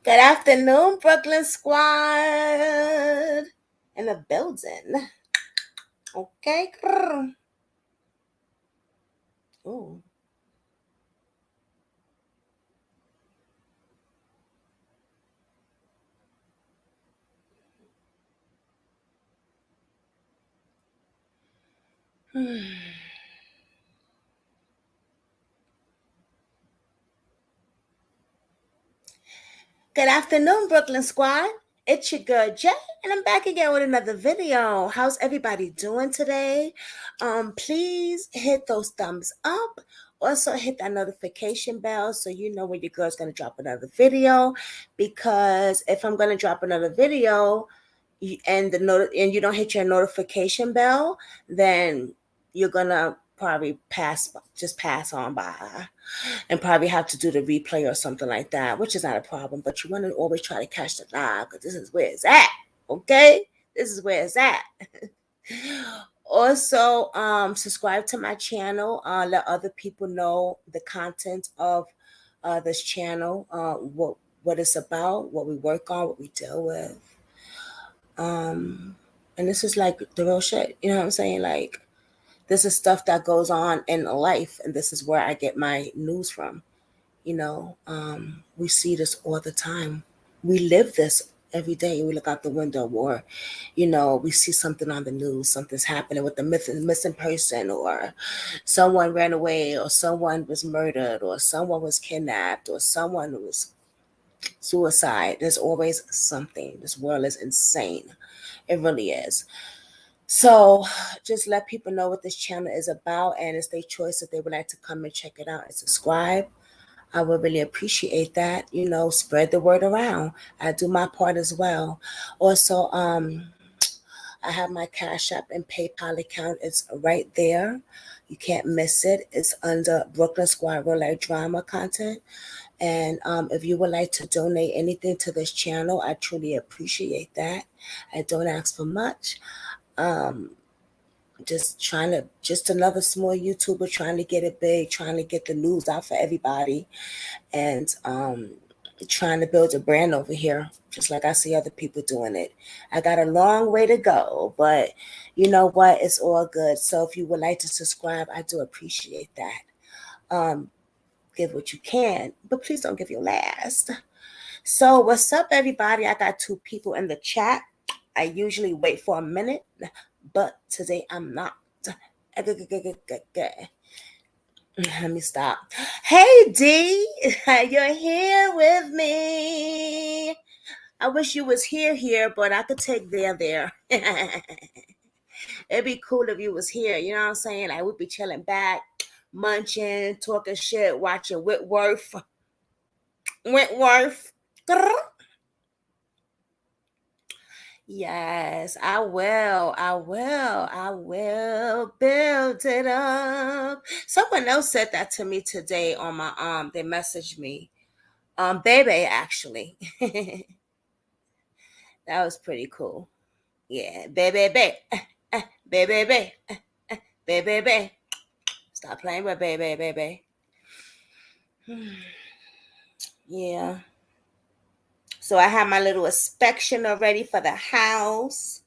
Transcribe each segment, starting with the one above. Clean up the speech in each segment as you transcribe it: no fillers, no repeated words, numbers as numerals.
Good afternoon, Brooklyn Squad. In the building. Okay. Ooh. Good afternoon, Brooklyn Squad. It's your girl Jay, and I'm back again with another video. How's everybody doing today? Please hit those thumbs up. Also, hit that notification bell so you know when your girl's gonna drop another video. Because if I'm gonna drop another video, and you don't hit your notification bell, then you're gonna probably pass on by and probably have to do the replay or something like that, which is not a problem. But you want to always try to catch the live because this is where it's at. Okay, this is where it's at. Also, subscribe to my channel. Let other people know the content of this channel, what it's about, what we work on, what we deal with. And this is like the real shit. You know what I'm saying? Like, this is stuff that goes on in life, and this is where I get my news from. We see this all the time. We live this every day. We look out the window, or we see something on the news, something's happening with the missing person, or someone ran away, or someone was murdered, or someone was kidnapped, or someone was suicide. There's always something. This world is insane. It really is. So just let people know what this channel is about, and it's their choice if they would like to come and check it out and subscribe. I would really appreciate that. Spread the word around. I do my part as well. Also, I have my Cash App and PayPal account. It's right there. You can't miss it. It's under Brooklyn Squad Real Life Drama content. And if you would like to donate anything to this channel, I truly appreciate that. I don't ask for much. Just another small YouTuber trying to get it big, trying to get the news out for everybody, and trying to build a brand over here, just like I see other people doing it. I got a long way to go, but you know what? It's all good. So if you would like to subscribe, I do appreciate that. Give what you can, but please don't give your last. So what's up, everybody? I got 2 people in the chat. I usually wait for a minute, but today I'm not. Let me stop. Hey, D, you're here with me. I wish you was here, but I could take there. It'd be cool if you was here. You know what I'm saying? Like, we'd be chilling back, munching, talking shit, watching Wentworth. Yes, I will. I will build it up. Someone else said that to me today on my they messaged me. Baby, actually. That was pretty cool. Yeah, baby. Baby. Stop playing with baby. Yeah. So I had my little inspection already for the house.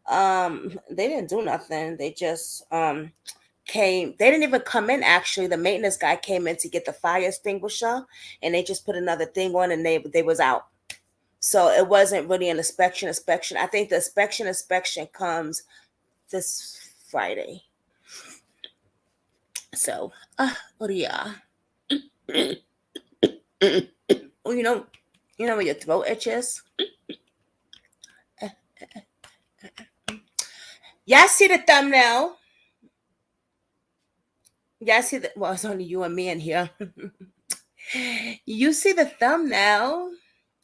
They didn't do nothing. They just came. They didn't even come in. Actually, the maintenance guy came in to get the fire extinguisher, and they just put another thing on, and they was out. So it wasn't really an inspection. I think the inspection comes this Friday. So, yeah. Well, you know when your throat itches. Y'all see the thumbnail? Y'all see the? Well, it's only you and me in here. You see the thumbnail,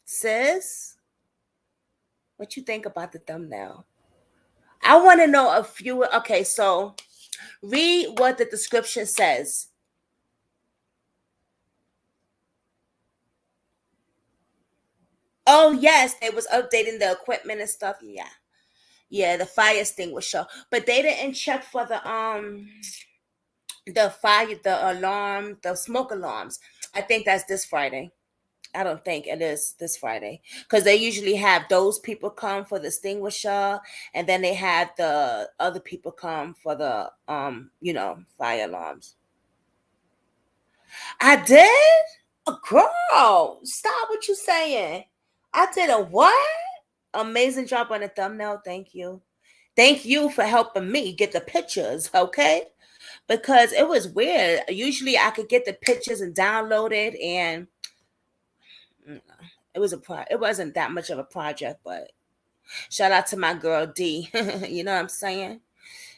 sis? What you think about the thumbnail? I want to know a few. Okay, so read what the description says. Oh yes, they was updating the equipment and stuff. Yeah, yeah, the fire extinguisher, but they didn't check for the fire, the alarm, the smoke alarms. I think that's this Friday. I don't think it is this Friday because they usually have those people come for the extinguisher, and then they have the other people come for the fire alarms. I did, girl. Stop what you saying. I did a what? Amazing job on the thumbnail. Thank you. Thank you for helping me get the pictures. Okay, because it was weird. Usually I could get the pictures and download it, and it wasn't that much of a project, but shout out to my girl D. You know what I'm saying?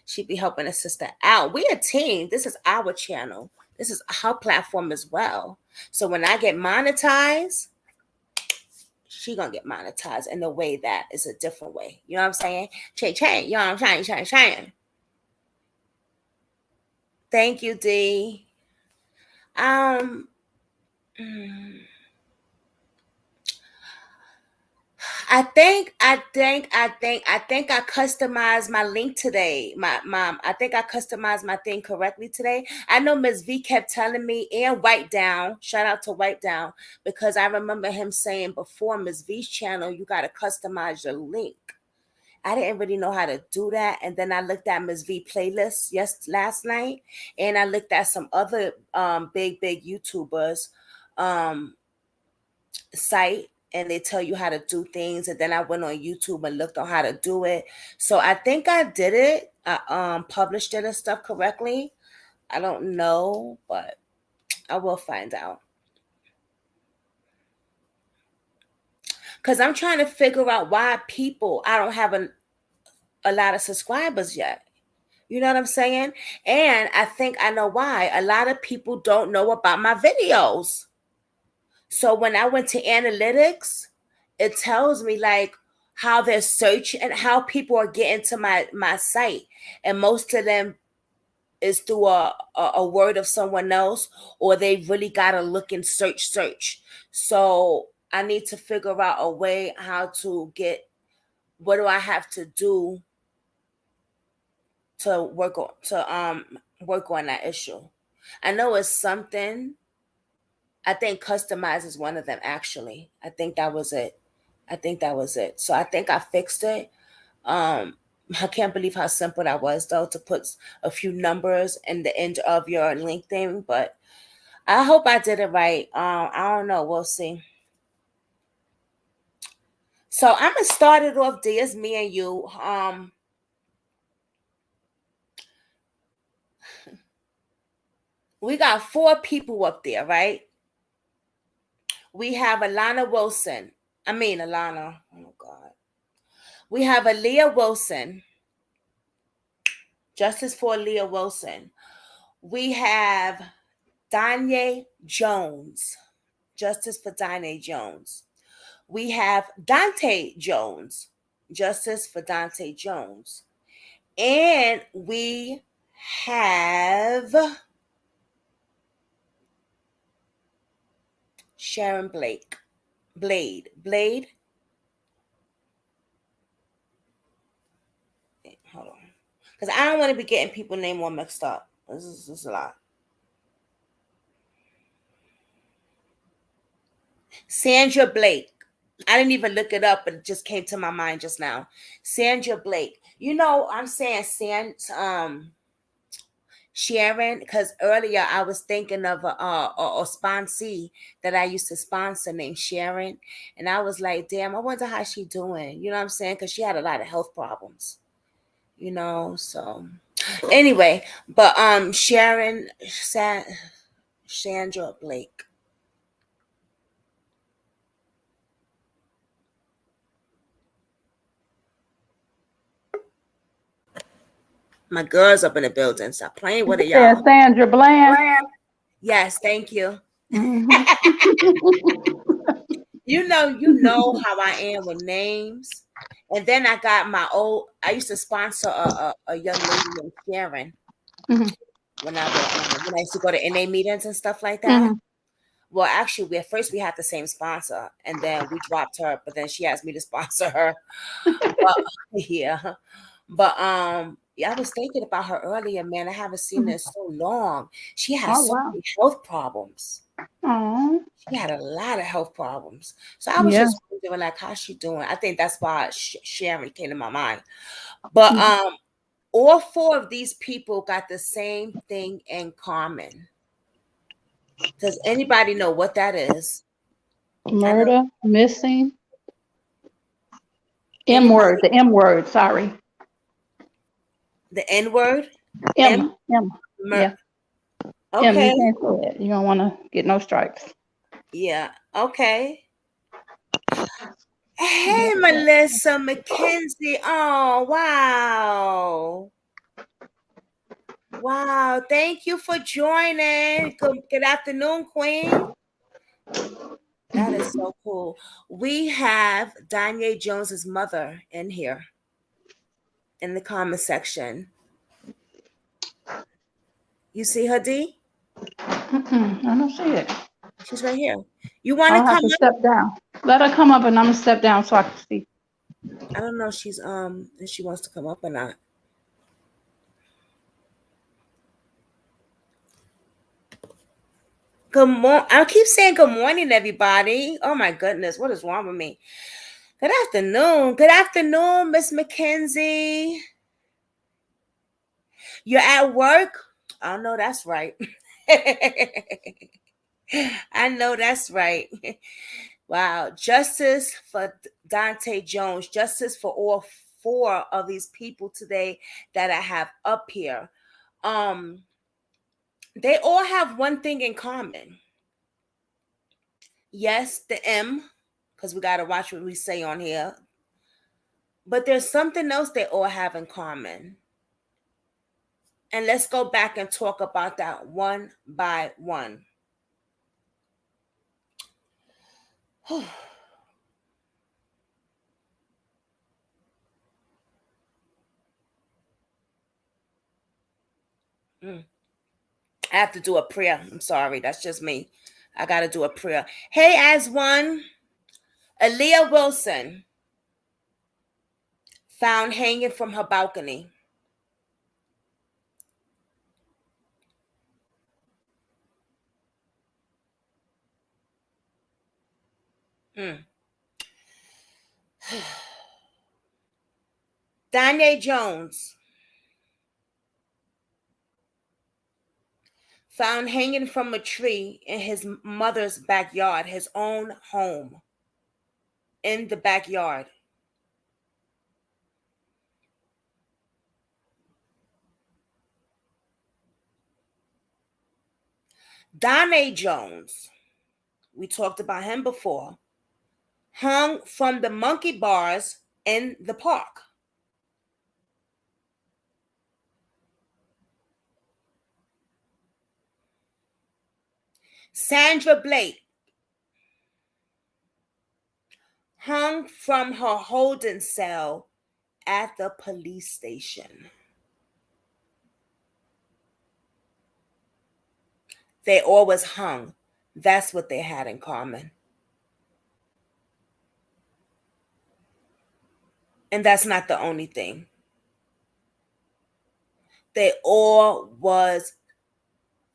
She be helping a sister out. We a team. This is our channel. This is her platform as well. So when I get monetized, she gonna get monetized in a way that is a different way. You know what I'm saying? Chain. You know what I'm saying? Thank you, D. Um. mm, I customized my link today. My mom, I think I customized my thing correctly today. I know Miss V kept telling me, and White Down, shout out to White Down, because I remember him saying before Miss V's channel, you gotta customize your link. I didn't really know how to do that. And then I looked at Miss V playlist last night, and I looked at some other big YouTubers site, and they tell you how to do things, and then I went on YouTube and looked on how to do it. So I think I did it. I published it and stuff correctly. I don't know, but I will find out. Cause I'm trying to figure out why I don't have a lot of subscribers yet. You know what I'm saying? And I think I know why. A lot of people don't know about my videos. So when I went to analytics, it tells me like how they're searching and how people are getting to my site, and most of them is through a word of someone else, or they really gotta look and search. So I need to figure out a way how to get, what do I have to do to work on that issue. I know it's something. I think customize is one of them, actually. I think that was it. So I think I fixed it. I can't believe how simple that was, though, to put a few numbers in the end of your link thing. But I hope I did it right. I don't know. We'll see. So I'm gonna start it off. It's me and you. We got 4 people up there, right? We have Alana Wilson. I mean Alana. Oh God. We have Aliyah Wilson. Justice for Aliyah Wilson. We have Danye Jones. Justice for Danye Jones. We have Donte Jones. Justice for Donte Jones. And we have Sharon Blake. Blade. Hold on. Because I don't want to be getting people's name all mixed up. This is a lot. Sandra Blake. I didn't even look it up, but it just came to my mind just now. Sandra Blake. You know, I'm saying Sharon, because earlier I was thinking of a sponsee that I used to sponsor named Sharon, and I was like, damn, I wonder how she doing. You know what I'm saying? Because she had a lot of health problems. You know, so anyway, but Sharon Sandra Blake. My girls up in the building. Stop playing with it, y'all. Sandra Bland. Yes, thank you. Mm-hmm. You know how I am with names. And then I got I used to sponsor a young lady named Sharon Mm-hmm. when I used to go to NA meetings and stuff like that. Mm-hmm. Well, actually, at first we had the same sponsor, and then we dropped her. But then she asked me to sponsor her. But yeah, but yeah, I was thinking about her earlier, man. I haven't seen her in so long. She has Oh so wow. many health problems. Oh She had a lot of health problems. So I was yeah. just wondering, like, how's she doing? I think that's why Sharon came to my mind. But Mm-hmm. all four of these people got the same thing in common. Does anybody know what that is? I know Murder, missing, M word, anybody. the M word. Sorry, The N word. M. M. Yeah, M. You Okay. can't say it. You don't want to get no strikes. Yeah. Okay. Hey, Yeah. Melissa McKenzie. Oh, wow. Wow. Thank you for joining. Good afternoon, Queen. That is Mm-hmm. so cool. We have Danye Jones's mother in here in the comment section. You see her, D? I don't see it. She's right here. You want to I'll have come to up? step down. Let her come up, and I'm gonna step down so I can see. I don't know if if she wants to come up or not. Good morning. I keep saying good morning, everybody. Oh my goodness, what is wrong with me? Good afternoon. Good afternoon, Miss McKenzie. You're at work? I know that's right. I know that's right. Wow. Justice for Donte Jones. Justice for all four of these people today that I have up here. Um, they all have one thing in common. Yes, the M, because we gotta watch what we say on here. But there's something else they all have in common. And let's go back and talk about that one by one. Mm. I have to do a prayer. I'm sorry. That's just me. I got to do a prayer. Hey, as one, Aliyah Wilson found hanging from her balcony. Mm. Danye Jones found hanging from a tree in his mother's backyard, his own home in the backyard. Danye Jones, we talked about him before, hung from the monkey bars in the park. Sandra Blake hung from her holding cell at the police station. They always hung. That's what they had in common. And that's not the only thing. They all was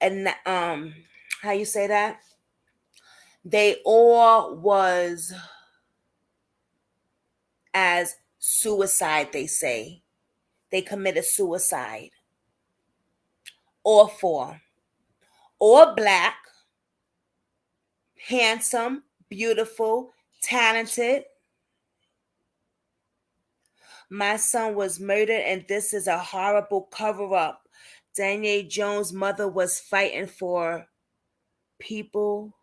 and how you say that? They all was as suicide, they say. They committed suicide. All four. All black, handsome, beautiful, talented. My son was murdered, and this is a horrible cover up. Danye Jones' mother was fighting for people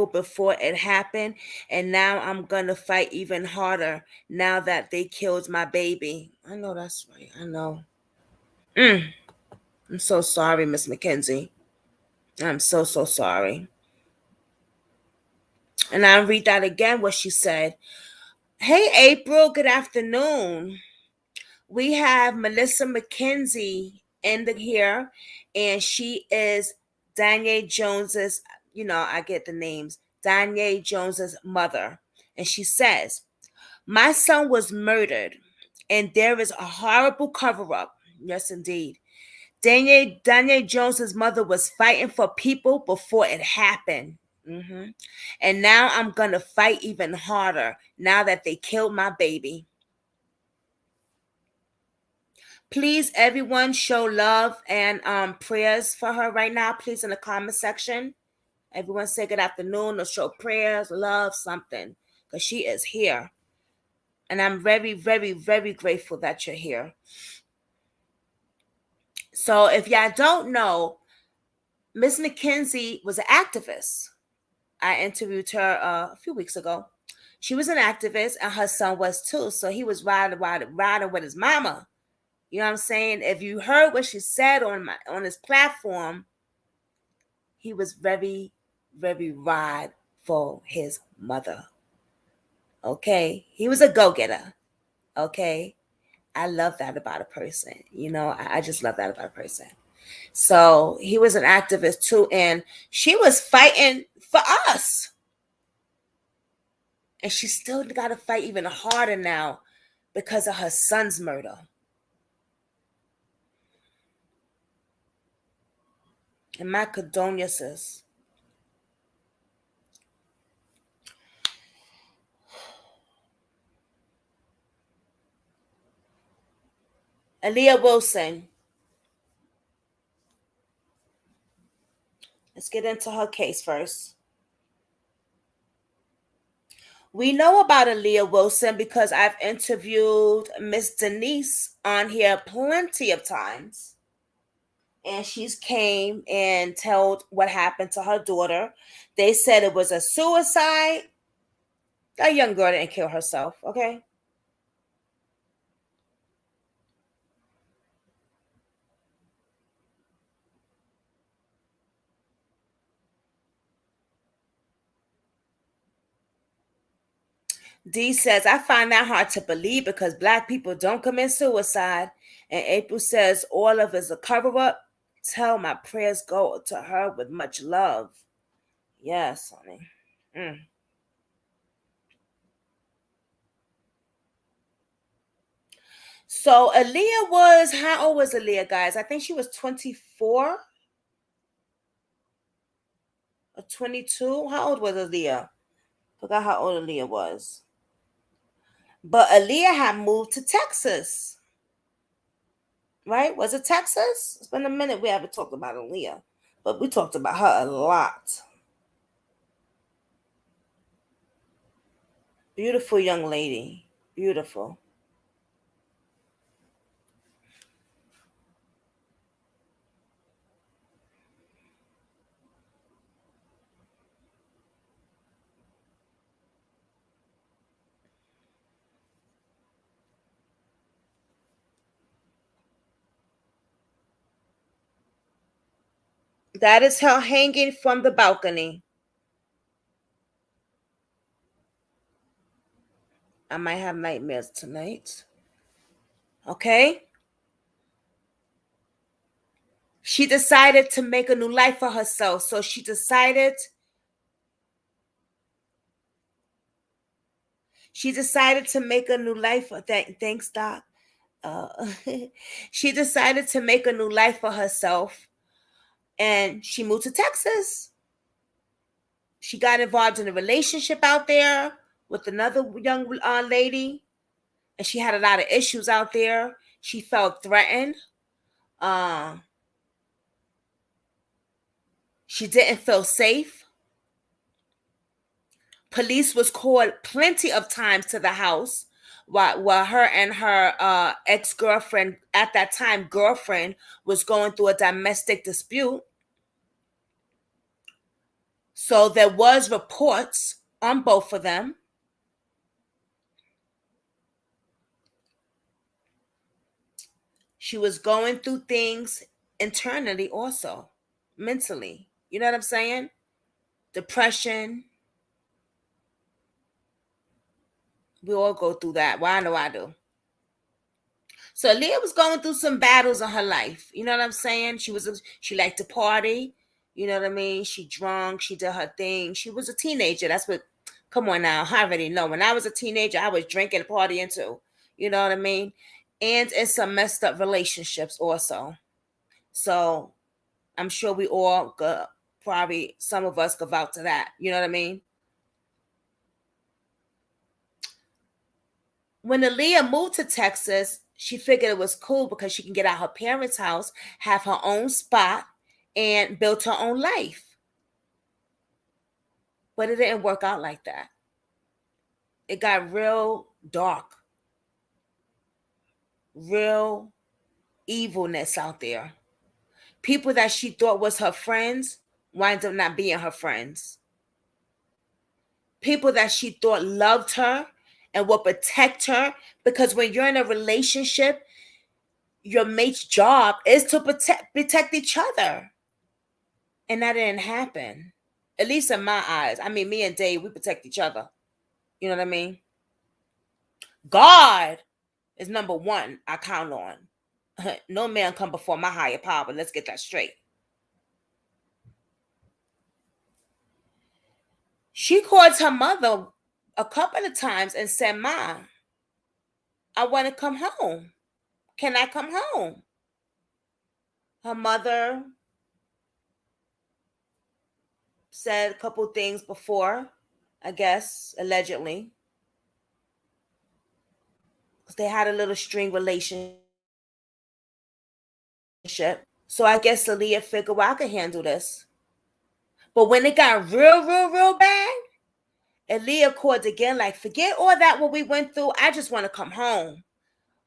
before it happened, and now I'm gonna fight even harder now that they killed my baby. I know that's right. I know. I'm so sorry, Miss Mackenzie. I'm so sorry. And I'll read that again, what she said. Hey, April, good afternoon. We have Melissa McKenzie in here, and she is Danye Jones's, I get the names, Danye Jones's mother. And she says, my son was murdered, and there is a horrible cover up. Yes, indeed. Danye Jones's mother was fighting for people before it happened. And now I'm going to fight even harder now that they killed my baby. Please, everyone, show love and prayers for her right now. Please, in the comment section. Everyone say good afternoon or show prayers, love, something. Because she is here. And I'm very, very, very grateful that you're here. So if y'all don't know, Miss McKenzie was an activist. I interviewed her a few weeks ago. She was an activist, and her son was too. So he was riding with his mama. You know what I'm saying? If you heard what she said on his platform, he was very, very ride for his mother. Okay? He was a go-getter. Okay? I love that about a person. I just love that about a person. So he was an activist too, and she was fighting for us. And she still got to fight even harder now because of her son's murder. And my condolences. Aliyah Wilson. Let's get into her case first. We know about Aliyah Wilson because I've interviewed Miss Denise on here plenty of times. And she's came and told what happened to her daughter. They said it was a suicide. A young girl didn't kill herself, okay? D says, I find that hard to believe because Black people don't commit suicide. And April says, all of it is a cover up. Tell my prayers go to her with much love. Yes, honey. So how old was Aliyah, guys? I think she was 24 or 22. How old was Aliyah? Forgot how old Aliyah was. But Aliyah had moved to Texas. Right? Was it Texas? It's been a minute we haven't talked about Aliyah. But we talked about her a lot. Beautiful young lady. Beautiful. That is her hanging from the balcony. I might have nightmares tonight. Okay? She decided to make a new life for herself. So she decided to make a new life. Thanks, Doc. She decided to make a new life for herself. And she moved to Texas. She got involved in a relationship out there with another young lady. And she had a lot of issues out there. She felt threatened. She didn't feel safe. Police was called plenty of times to the house while her and her ex-girlfriend, at that time girlfriend, was going through a domestic dispute. So there was reports on both of them. She was going through things internally also, mentally. You know what I'm saying? Depression. We all go through that. Well, I know I do. So Aliyah was going through some battles in her life. You know what I'm saying? She liked to party. You know what I mean? She drunk. She did her thing. She was a teenager. That's what. Come on now. I already know. When I was a teenager, I was drinking and partying too. You know what I mean? And in some messed up relationships also. So I'm sure we all probably some of us go out to that. You know what I mean? When Aliyah moved to Texas, she figured it was cool because she can get out her parents' house, have her own spot, and build her own life. But it didn't work out like that. It got real dark, real evilness out there. People that she thought was her friends wind up not being her friends. People that she thought loved her and would protect her, because when you're in a relationship, your mate's job is to protect each other. And that didn't happen. At least in my eyes. I mean, me and Dave, we protect each other. You know what I mean? God is number one I count on. No man come before my higher power. Let's get that straight. She called her mother a couple of times and said, "Ma, I want to come home. Can I come home?" Her mother said a couple things before, I guess, allegedly. Because they had a little string relationship. So I guess Aliyah figured, well, I can handle this. But when it got real bad, Aliyah called again, like, forget all that what we went through. I just want to come home.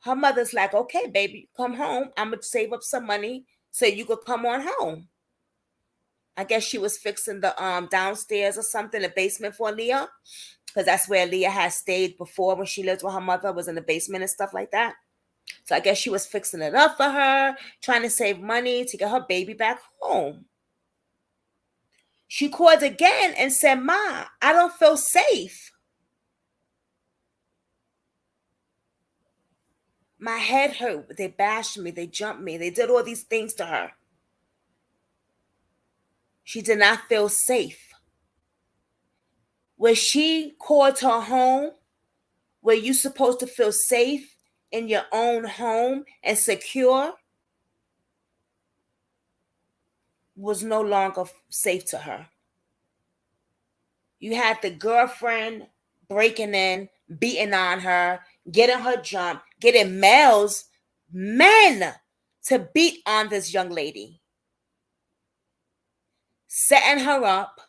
Her mother's like, okay, baby, come home. I'm going to save up some money so you could come on home. I guess she was fixing the downstairs or something, the basement for Aliyah. Because that's where Aliyah had stayed before when she lived with her mother, was in the basement and stuff like that. So I guess she was fixing it up for her, trying to save money to get her baby back home. She called again and said, "Ma, I don't feel safe. My head hurt. They bashed me. They jumped me. They did all these things to her." She did not feel safe. Where she called her home, where you're supposed to feel safe in your own home and secure, was no longer safe to her. You had the girlfriend breaking in, beating on her, getting her jumped, getting men, to beat on this young lady, setting her up.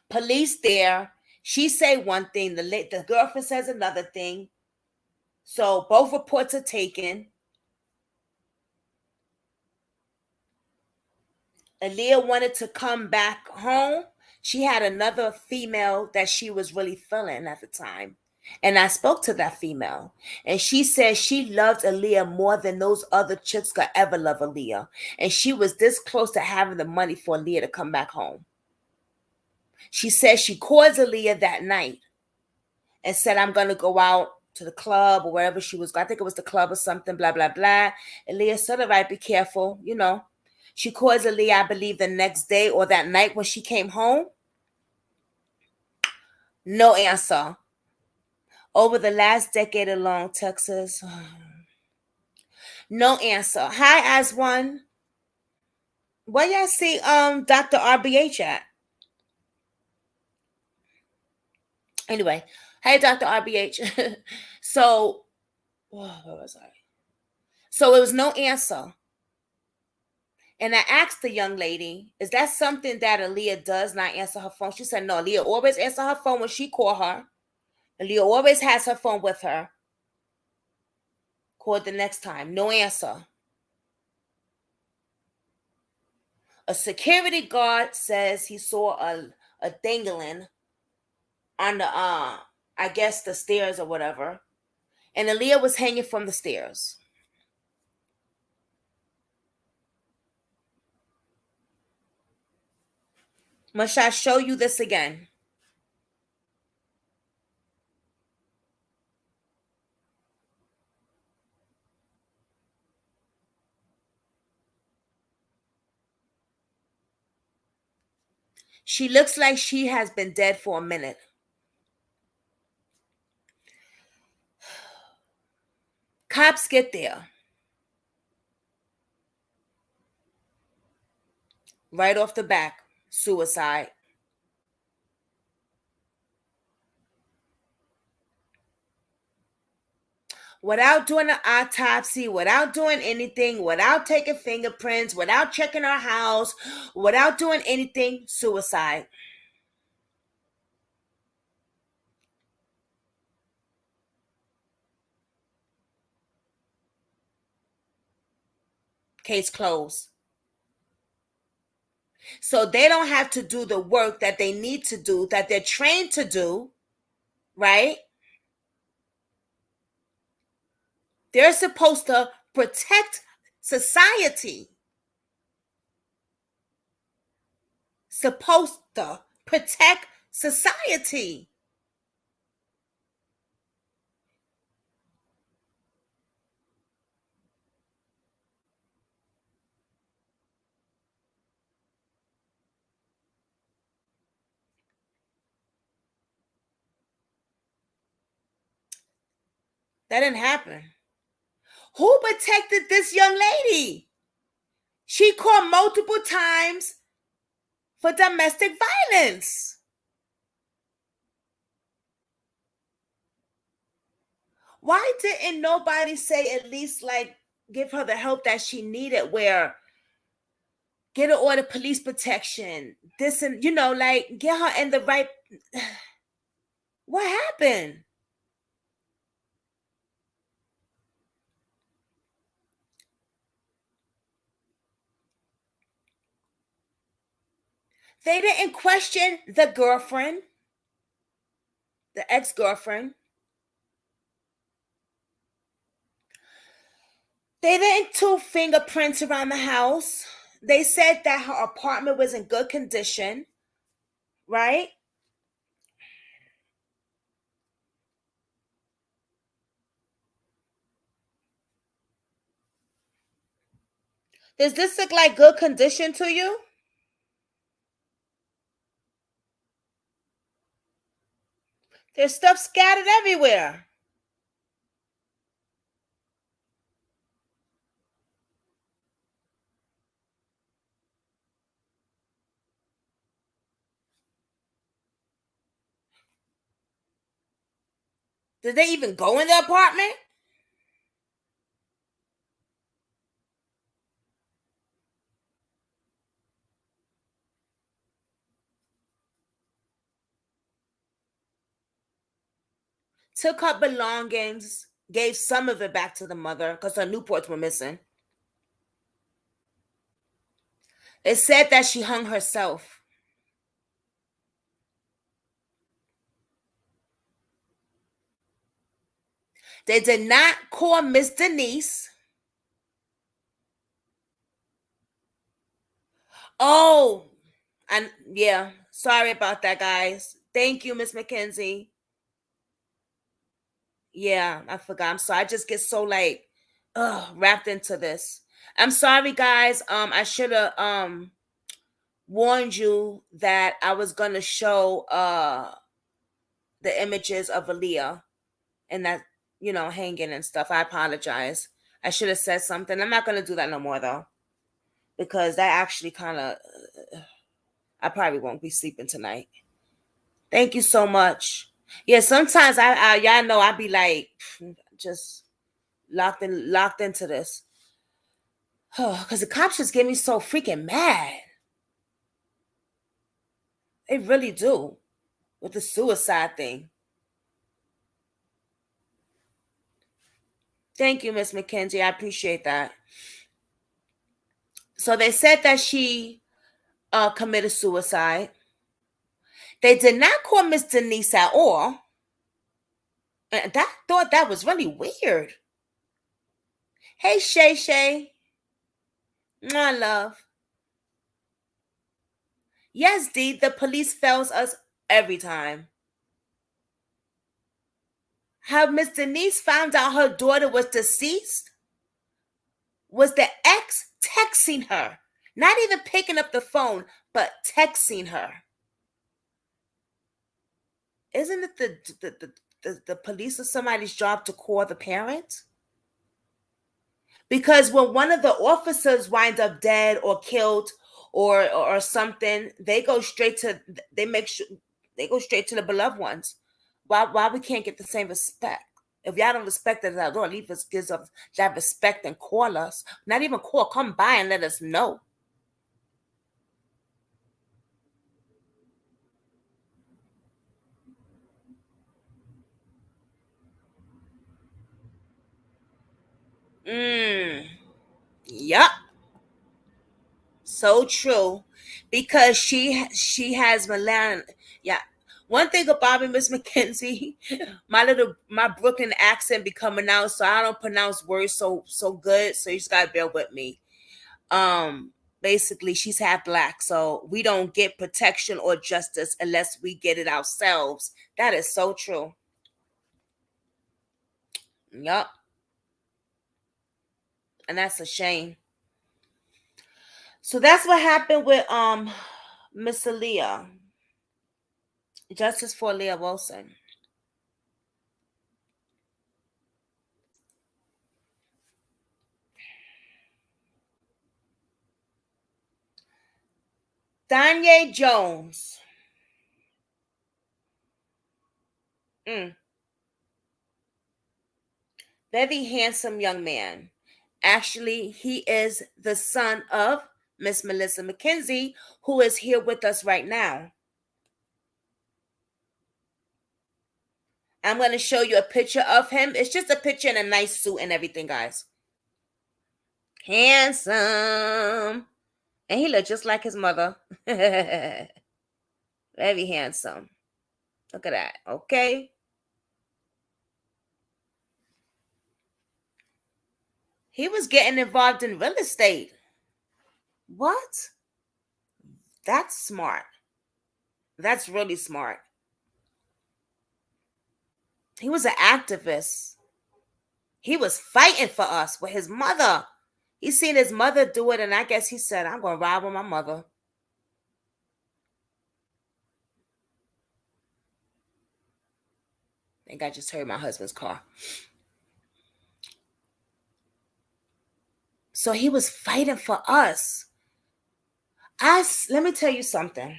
Police there. She say one thing, the girlfriend says another thing. So both reports are taken. Aliyah wanted to come back home. She had another female that she was really feeling at the time. And I spoke to that female. And she said she loved Aliyah more than those other chicks could ever love Aliyah. And she was this close to having the money for Aliyah to come back home. She said she called Aliyah that night and said, "I'm going to go out to the club," or wherever she was. I think it was the club or something, blah, blah, blah. Aliyah said, "All right, be careful," you know. She calls Aliyah, I believe, the next day or that night when she came home. No answer. Over the last decade alone, Texas. No answer. Hi, Aswan. Where y'all see Dr. RBH at? Anyway, hey, Dr. RBH. So, where was I? So it was no answer. And I asked the young lady, "Is that something that Aliyah does not answer her phone?" She said, "No, Aliyah always answers her phone when she call her. Aliyah always has her phone with her. Called the next time, no answer." A security guard says he saw a dangling on the I guess the stairs or whatever, and Aliyah was hanging from the stairs. Must I show you this again? She looks like she has been dead for a minute. Cops get there. Right off the back, suicide. Without doing an autopsy, without doing anything, without taking fingerprints, without checking her house, without doing anything, suicide. Case closed. So they don't have to do the work that they need to do, that they're trained to do, right? They're supposed to protect society. Supposed to protect society. That didn't happen. Who protected this young lady? She called multiple times for domestic violence. Why didn't nobody say at least like give her the help that she needed, where get her order police protection, this and like get her in the right. What happened? They didn't question the girlfriend, the ex-girlfriend. They didn't do fingerprints around the house. They said that her apartment was in good condition, right? Does this look like good condition to you? There's stuff scattered everywhere. Did they even go in the apartment? Took her belongings, gave some of it back to the mother because her Newports were missing. It said that she hung herself. They did not call Miss Denise. Oh, and yeah, sorry about that, guys. Thank you, Miss McKenzie. Yeah, I forgot. I'm sorry. I just get so like wrapped into this. I'm sorry, guys. I should have warned you that I was gonna show the images of Aliyah and that, hanging and stuff. I apologize. I should have said something. I'm not gonna do that no more though, because that actually kind of I probably won't be sleeping tonight. Thank you so much. Yeah, sometimes I y'all know I be like just locked into this. Because the cops just get me so freaking mad. They really do with the suicide thing. Thank you, Miss McKenzie. I appreciate that. So they said that she committed suicide. They did not call Miss Denise at all. And I thought that was really weird. Hey, Shay Shay. My love. Yes, Dee, the police fails us every time. How Miss Denise found out her daughter was deceased was the ex texting her. Not even picking up the phone, but texting her. Isn't it the police or somebody's job to call the parent? Because when one of the officers winds up dead or killed or something, they go straight to they go straight to the beloved ones. Why we can't get the same respect? If y'all don't respect us at all, leave us gives us that respect and call us. Not even call, come by and let us know. Yup. So true. Because she has Milan. Yeah. One thing about me, Miss McKenzie, my Brooklyn accent be coming out, so I don't pronounce words so good. So you just gotta bear with me. Basically she's half black, so we don't get protection or justice unless we get it ourselves. That is so true. Yup. And that's a shame. So that's what happened with Miss Aliyah. Justice for Aliyah Wilson. Danye Jones. Mm. Very handsome young man. Actually, he is the son of Miss Melissa McKenzie, who is here with us right now. I'm going to show you a picture of him. It's just a picture in a nice suit and everything, guys. Handsome. And he looked just like his mother. Very handsome. Look at that. Okay. He was getting involved in real estate. What? That's smart. That's really smart. He was an activist. He was fighting for us with his mother. He seen his mother do it, and I guess he said, I'm going to ride with my mother. I think I just heard my husband's car. So he was fighting for us. Let me tell you something.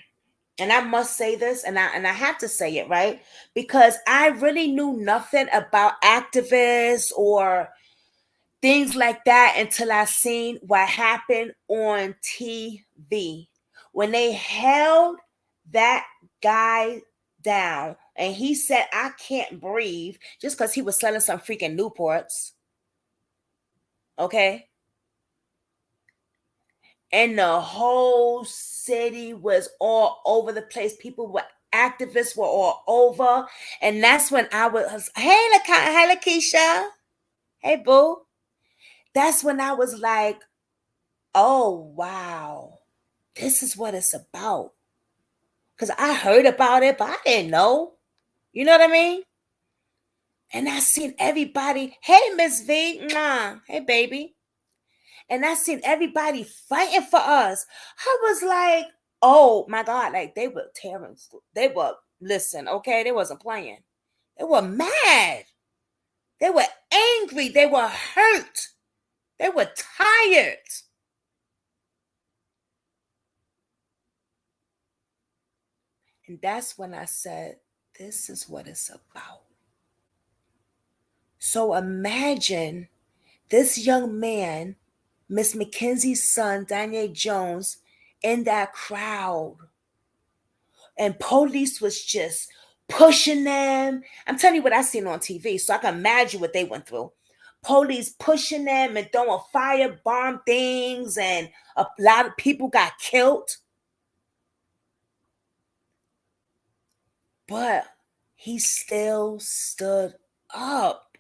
And I must say this, and I have to say it, right? Because I really knew nothing about activists or things like that until I seen what happened on TV. When they held that guy down and he said, I can't breathe, just because he was selling some freaking Newports. Okay. And the whole city was all over the place. People were activists were all over. And that's when I was, hey, Lakeisha. Hey, boo. That's when I was like, oh, wow. This is what it's about. Because I heard about it, but I didn't know. You know what I mean? And I seen everybody, hey, Miss V. Mwah. Hey, baby. And I seen everybody fighting for us. I was like, oh my God, like they were tearing. They were, listen, okay, they wasn't playing. They were mad. They were angry. They were hurt. They were tired. And that's when I said, this is what it's about. So imagine this young man, Miss Mackenzie's son, Danye Jones, in that crowd. And police was just pushing them. I'm telling you what I seen on TV, so I can imagine what they went through. Police pushing them and throwing firebomb things, and a lot of people got killed. but he still stood up.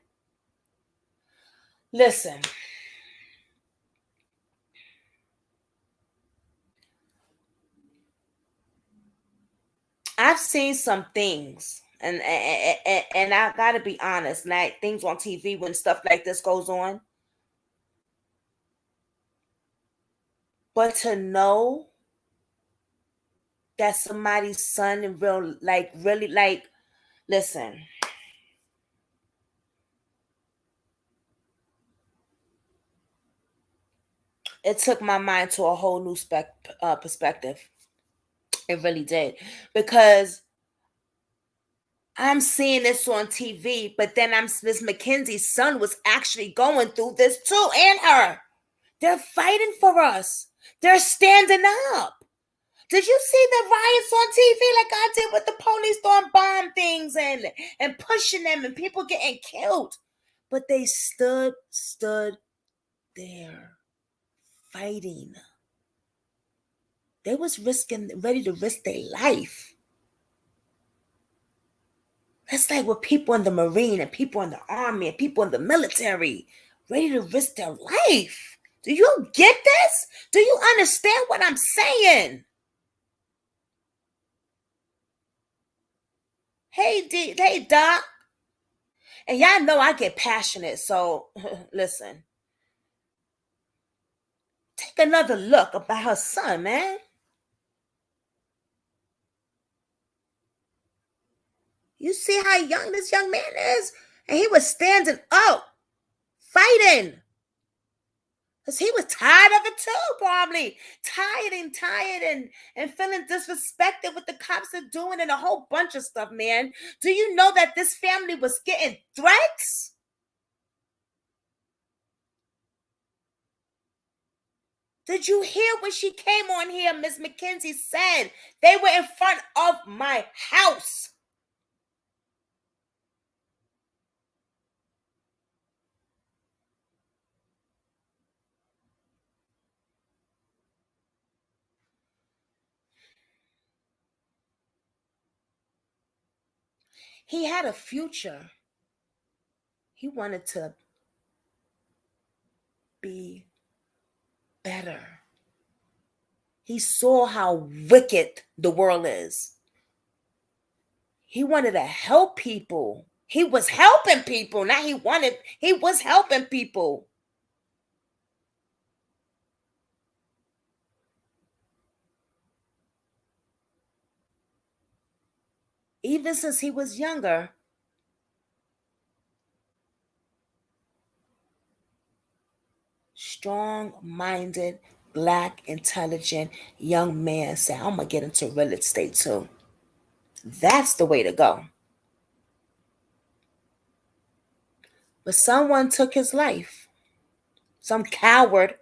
Listen, I've seen some things, and I gotta be honest, like things on TV when stuff like this goes on. But to know that somebody's son in real, like really, like, listen, it took my mind to a whole new perspective. It really did, because I'm seeing this on TV, but then Miss Mackenzie's son was actually going through this too, and her. They're fighting for us. They're standing up. Did you see the riots on TV like I did with the police throwing bomb things and pushing them and people getting killed? But they stood there fighting. They was ready to risk their life. That's like with people in the Marine and people in the Army and people in the military, ready to risk their life. Do you get this? Do you understand what I'm saying? Hey, Doc. And y'all know I get passionate, so listen. Take another look about her son, man. You see how young this young man is? And he was standing up, fighting. Because he was tired of it too, probably. Tired and feeling disrespected what the cops are doing and a whole bunch of stuff, man. Do you know that this family was getting threats? Did you hear when she came on here? Miss Mackenzie said they were in front of my house. He had a future. He wanted to be better. He saw how wicked the world is. He wanted to help people. He was helping people. He was helping people. Even since he was younger. Strong-minded, black, intelligent young man said, I'm going to get into real estate too. That's the way to go. But someone took his life. Some coward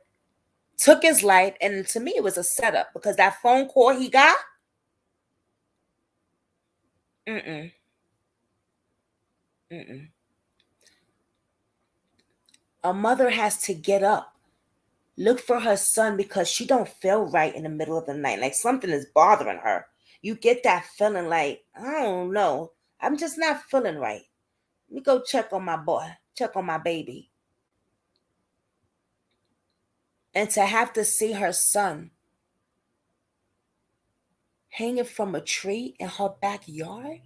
took his life, and to me it was a setup because that phone call he got, mm-mm, mm-mm. A mother has to get up, look for her son because she don't feel right in the middle of the night. Like something is bothering her. You get that feeling like, I don't know, I'm just not feeling right. Let me go check on my boy, check on my baby. And to have to see her son hanging from a tree in her backyard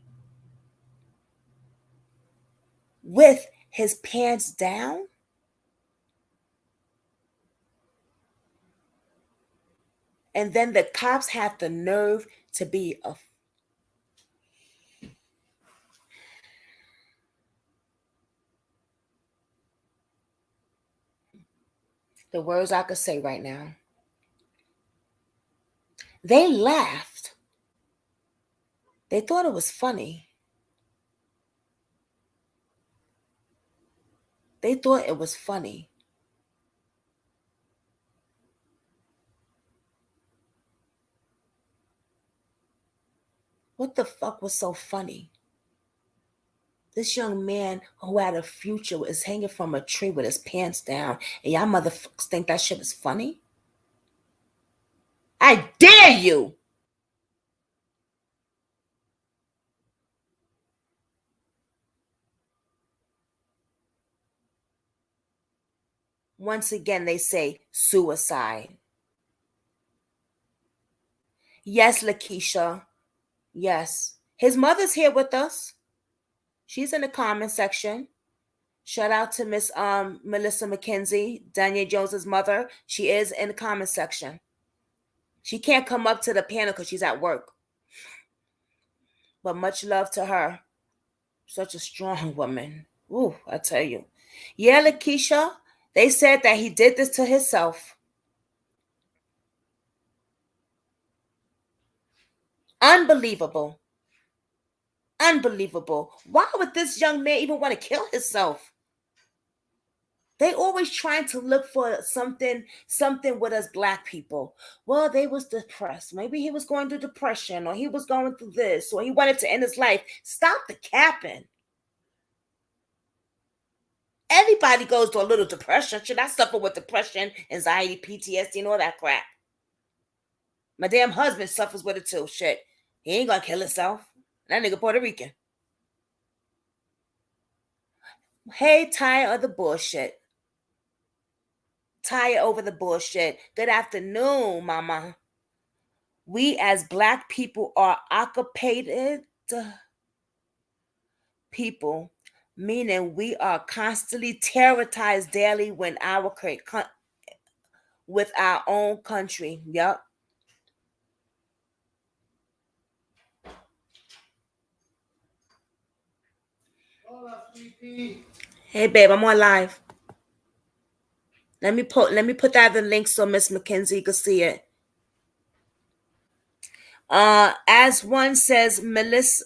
with his pants down. And then the cops have the nerve to be the words I could say right now. They laughed. They thought it was funny. They thought it was funny. What the fuck was so funny? This young man who had a future is hanging from a tree with his pants down, and y'all motherfuckers think that shit is funny? I dare you! Once again, they say suicide. Yes, Lakeisha. Yes. His mother's here with us. She's in the comment section. Shout out to Miss Melissa McKenzie, Danye Jones's mother. She is in the comment section. She can't come up to the panel because she's at work. But much love to her. Such a strong woman. Ooh, I tell you. Yeah, Lakeisha, they said that he did this to himself. Unbelievable. Unbelievable. Why would this young man even want to kill himself? They always trying to look for something with us black people. Well, they was depressed. Maybe he was going through depression, or he was going through this, or he wanted to end his life. Stop the capping. Everybody goes to a little depression. Should I suffer with depression, anxiety, PTSD, and all that crap? My damn husband suffers with it too. Shit. He ain't gonna kill himself. That nigga Puerto Rican. Hey, tired of the bullshit. Tired over the bullshit. Good afternoon, mama. We as black people are occupied people, meaning we are constantly terrorized daily when with our own country. Yup. Hey babe, I'm on live. Let me put that in the link so Miss McKenzie can see it. As one says, Melissa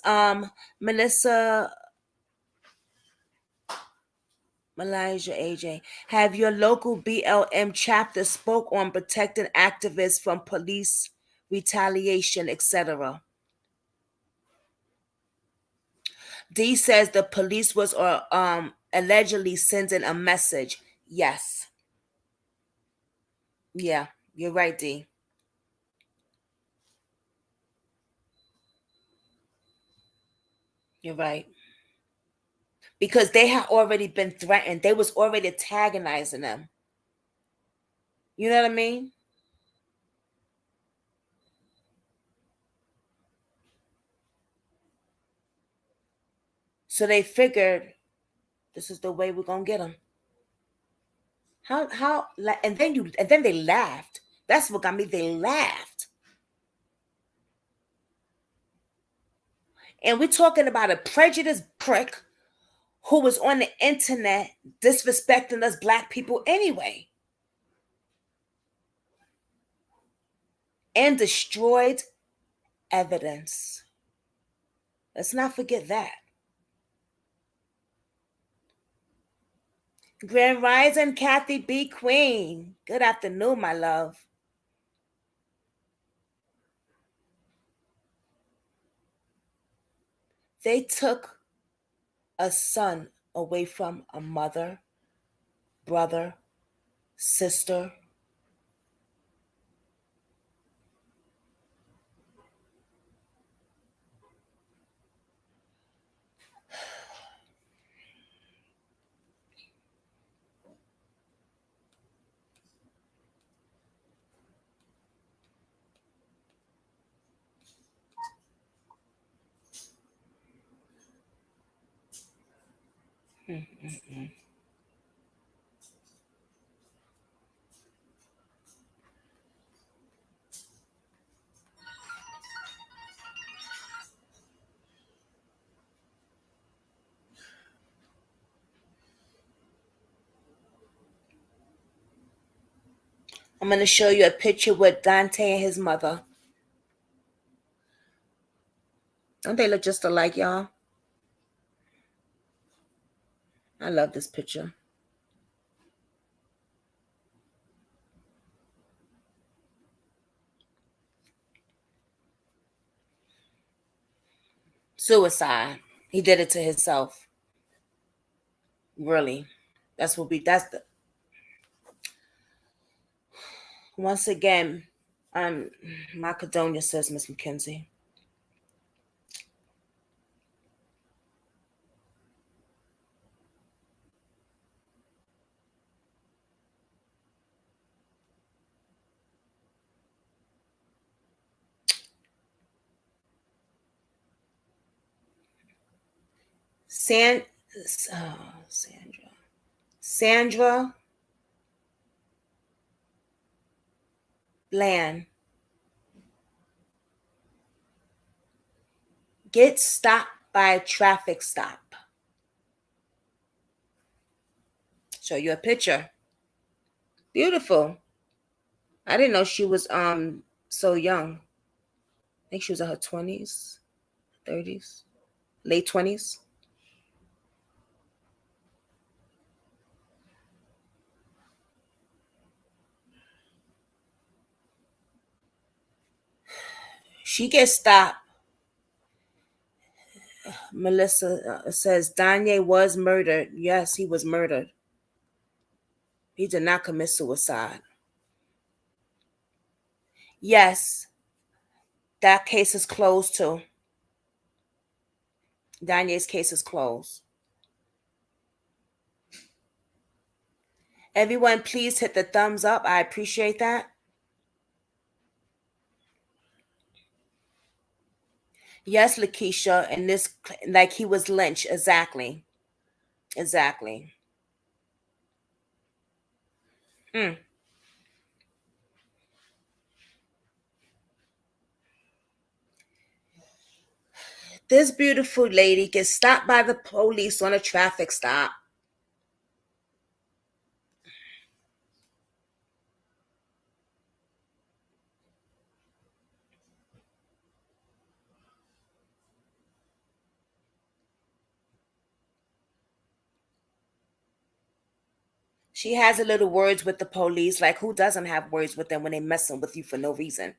Malaysia AJ, have your local BLM chapter spoke on protecting activists from police retaliation, etc. D says the police was allegedly sending a message. Yes. Yeah, you're right, D. You're right. Because they had already been threatened. They was already antagonizing them. You know what I mean? So they figured this is the way we're gonna get them. How and then they laughed. That's what got me. They laughed. And we're talking about a prejudiced prick who was on the internet disrespecting us black people anyway. And destroyed evidence. Let's not forget that. Grand Rising, Kathy B. Queen. Good afternoon, my love. They took a son away from a mother, brother, sister. Mm-mm-mm. I'm going to show you a picture with Donte and his mother. Don't they look just alike, y'all? I love this picture. Suicide. He did it to himself. Really. That's the once again, my condolences, says Miss McKenzie. San, Sandra. Sandra Bland gets stopped by a traffic stop. Show you a picture. Beautiful. I didn't know she was so young. I think she was in her 20s, 30s, late 20s. She gets stopped. Melissa says Danye was murdered. Yes, he was murdered. He did not commit suicide. Yes, that case is closed too. Danye's case is closed. Everyone, please hit the thumbs up. I appreciate that. Yes, Lakeisha, and this, like he was lynched. Exactly. Exactly. Mm. This beautiful lady gets stopped by the police on a traffic stop. She has a little words with the police. Like, who doesn't have words with them when they messing with you for no reason?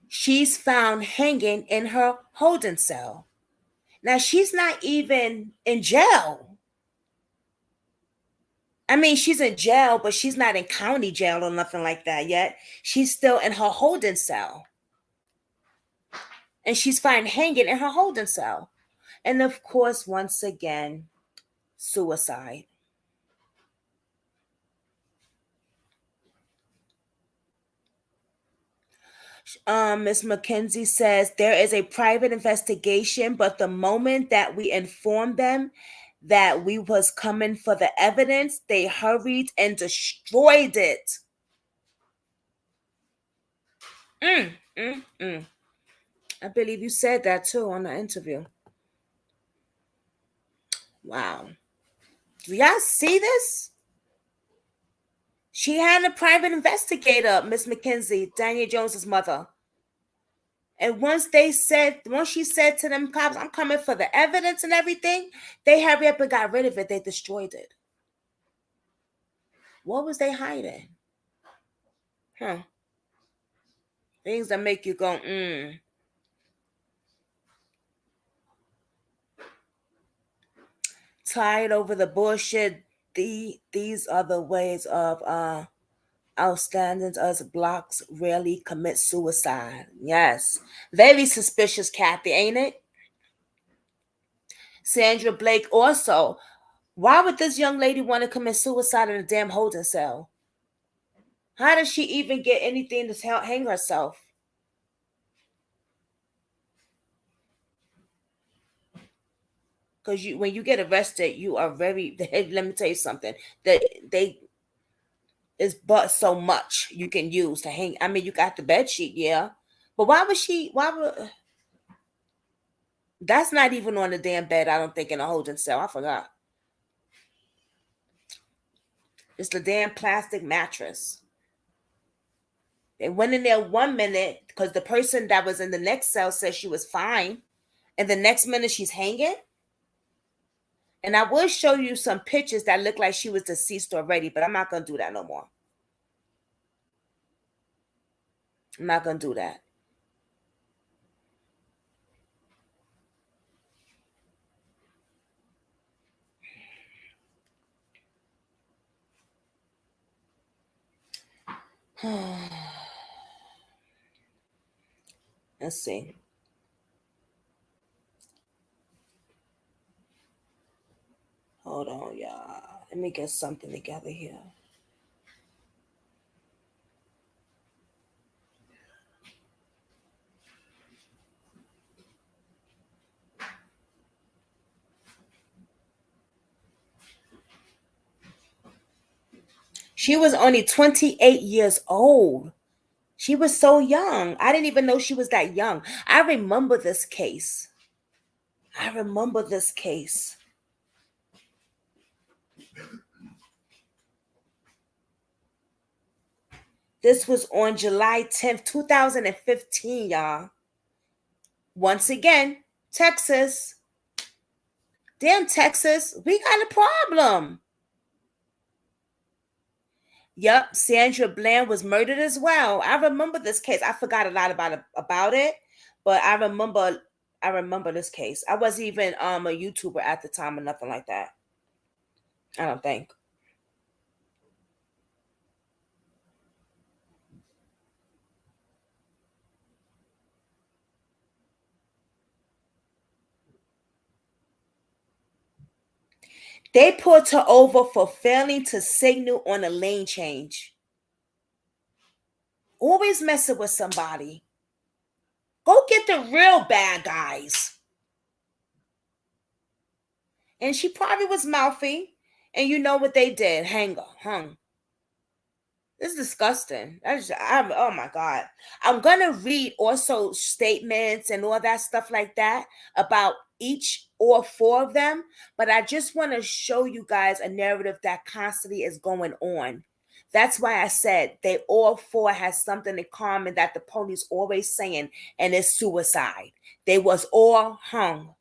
She's found hanging in her holding cell. Now, she's not even in jail. I mean, she's in jail, but she's not in county jail or nothing like that yet. She's still in her holding cell. And she's found hanging in her holding cell. And of course, once again, suicide. Ms. McKenzie says there is a private investigation, but the moment that we informed them that we was coming for the evidence, they hurried and destroyed it. Mm, mm, mm. I believe you said that too on the interview. Wow. Do y'all see this? She had a private investigator, Miss McKenzie, Danye Jones's mother. And once she said to them cops, I'm coming for the evidence and everything, they hurry up and got rid of it. They destroyed it. What was they hiding? Huh. Things that make you go, Tired over the bullshit. These are the ways of outstandings us blocks rarely commit suicide. Yes. Very suspicious, Kathy, ain't it? Sandra Blake also. Why would this young lady want to commit suicide in a damn holding cell? How does she even get anything to hang herself? Because when you get arrested, you are very. Let me tell you something. They is but so much you can use to hang. I mean, you got the bed sheet, yeah, but why would she? Why would? That's not even on the damn bed. I don't think in a holding cell. I forgot. It's the damn plastic mattress. They went in there 1 minute because the person that was in the next cell said she was fine, and the next minute she's hanging. And I will show you some pictures that look like she was deceased already, but I'm not gonna do that no more. I'm not gonna do that. Let's see. Hold Hold on, y'all. Let me get something together here. She was only 28 years old. She was so young. I didn't even know she was that young. I remember this case. I remember this case. This was on July 10th, 2015, y'all. Once again, Texas. Damn, Texas, we got a problem. Yep, Sandra Bland was murdered as well. I remember this case. I forgot a lot about it, but I remember this case. I wasn't even a YouTuber at the time or nothing like that. I don't think. They pulled her over for failing to signal on a lane change. Always messing with somebody. Go get the real bad guys. And she probably was mouthy. And you know what they did? Hung. This is disgusting. Oh my God. I'm going to read also statements and all that stuff like that about each or four of them. But I just want to show you guys a narrative that constantly is going on. That's why I said they all four has something in common that the police always saying, and it's suicide. They was all hung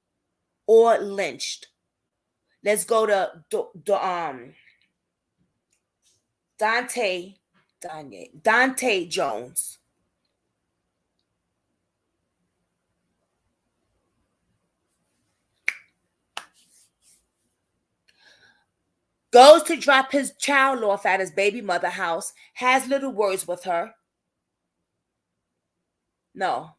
or lynched. Let's go to Donte Jones. Goes to drop his child off at his baby mother house, has little words with her. No.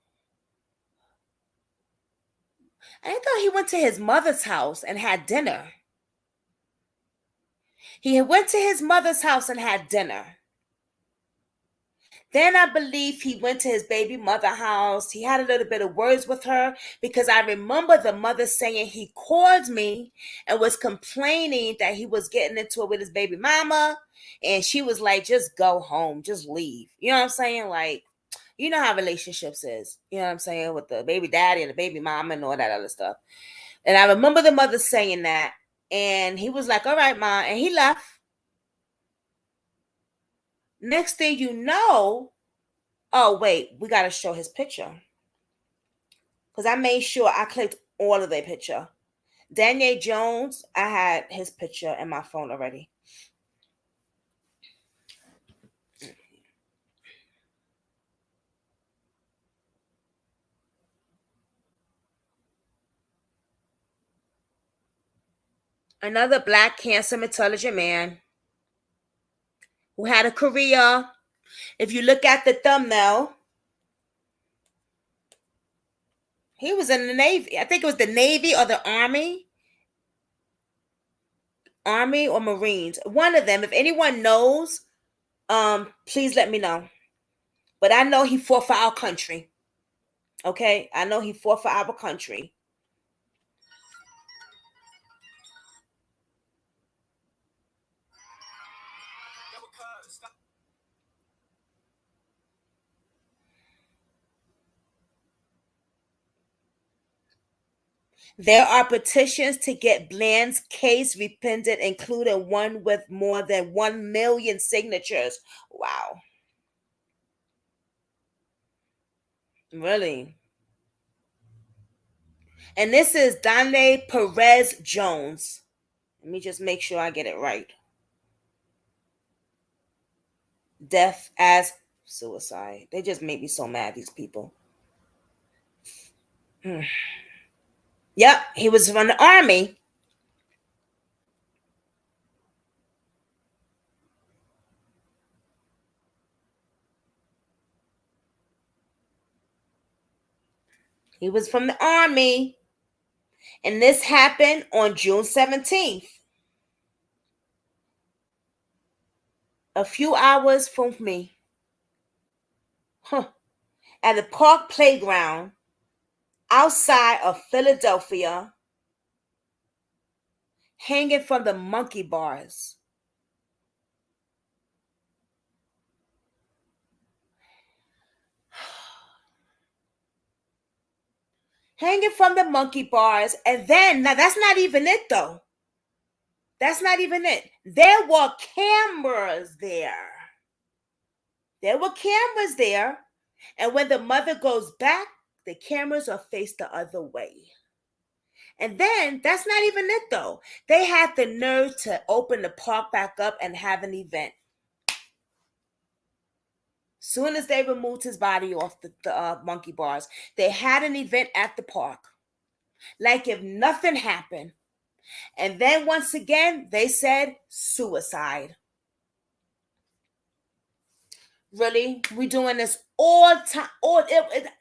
I thought he went to his mother's house and had dinner. He went to his mother's house and had dinner. Then I believe he went to his baby mother house. He had a little bit of words with her because I remember the mother saying he called me and was complaining that he was getting into it with his baby mama. And she was like, just go home, just leave. You know what I'm saying? Like, you know how relationships is. You know what I'm saying? With the baby daddy and the baby mama and all that other stuff. And I remember the mother saying that. And he was like, all right, ma. And he left. Next thing you know, oh, wait, we got to show his picture. Because I made sure I clicked all of their picture. Danye Jones, I had his picture in my phone already. Another black, handsome, intelligent man who had a career. If you look at the thumbnail, he was in the Navy. I think it was the Navy or the Army. Army or Marines. One of them. If anyone knows, please let me know. But I know he fought for our country. Okay? I know he fought for our country. There are petitions to get Bland's case repended, including one with more than 1 million signatures. Wow. Really? And this is Danye Perez Jones. Let me just make sure I get it right. Death as suicide. They just make me so mad, these people. Yep, he was from the Army. He was from the Army. And this happened on June 17th. a few hours from me, at the park playground outside of Philadelphia, hanging from the monkey bars. Hanging from the monkey bars. And then, now that's not even it though. That's not even it. There were cameras there. There were cameras there. And when the mother goes back, the cameras are faced the other way. And then, that's not even it though. They had the nerve to open the park back up and have an event. Soon as they removed his body off the monkey bars, they had an event at the park. Like if nothing happened. And then once again, they said suicide. Really? We doing this all time?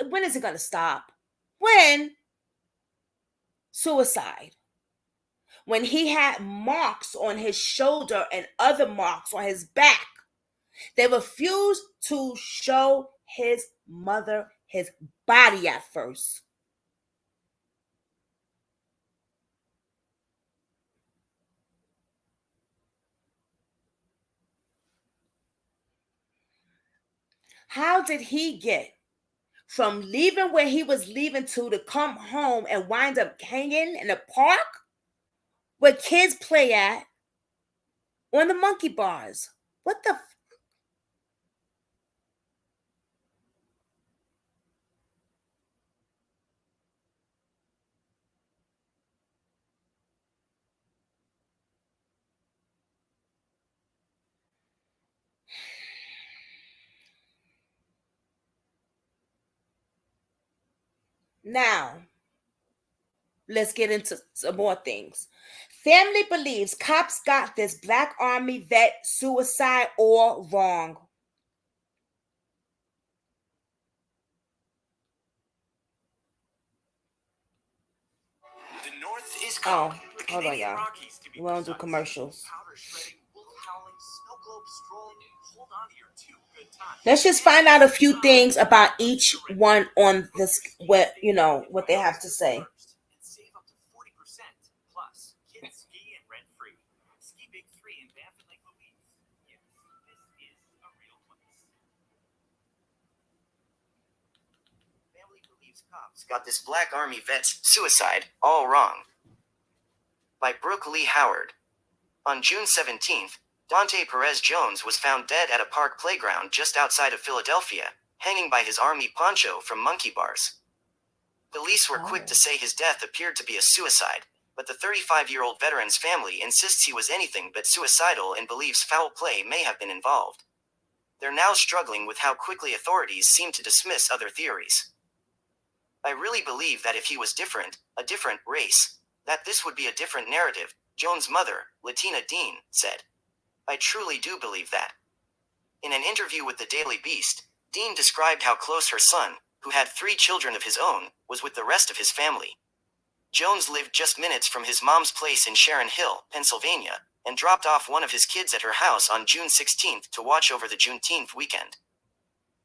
When is it going to stop? When? Suicide. When he had marks on his shoulder and other marks on his back. They refused to show his mother his body at first. How did he get from leaving where he was leaving to come home and wind up hanging in a park where kids play at on the monkey bars? What the? Now, let's get into some more things. Family believes cops got this Black Army vet suicide all wrong. The North is calling. Hold on, y'all. We won't do commercials. Let's just find out a few things about each one on this, what they have to say. Cops got this Black Army vet's suicide all wrong. By Brooke Lee Howard. On June 17th, Donte Perez Jones was found dead at a park playground just outside of Philadelphia, hanging by his army poncho from monkey bars. Police were quick to say his death appeared to be a suicide, but the 35-year-old veteran's family insists he was anything but suicidal and believes foul play may have been involved. They're now struggling with how quickly authorities seem to dismiss other theories. I really believe that if he was different, a different race, that this would be a different narrative, Jones' mother, Latina Dean, said. I truly do believe that. In an interview with the Daily Beast, Dean described how close her son, who had 3 children of his own, was with the rest of his family. Jones lived just minutes from his mom's place in Sharon Hill, Pennsylvania, and dropped off one of his kids at her house on June 16th to watch over the Juneteenth weekend.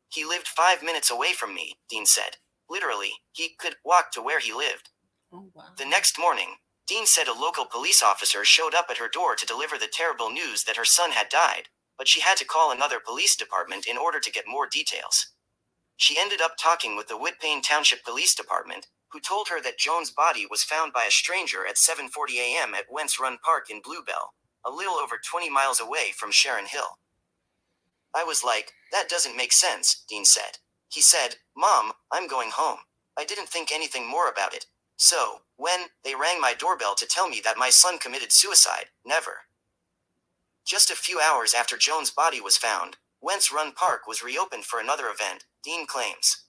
He lived 5 minutes away from me, Dean said. Literally, he could walk to where he lived. Oh, wow. The next morning, Dean said a local police officer showed up at her door to deliver the terrible news that her son had died, but she had to call another police department in order to get more details. She ended up talking with the Whitpain Township Police Department, who told her that Jones' body was found by a stranger at 7:40 a.m. at Wentz Run Park in Bluebell, a little over 20 miles away from Sharon Hill. I was like, that doesn't make sense, Dean said. He said, Mom, I'm going home. I didn't think anything more about it. So, when they rang my doorbell to tell me that my son committed suicide, never. Just a few hours after Jones' body was found, Wentz Run Park was reopened for another event, Dean claims.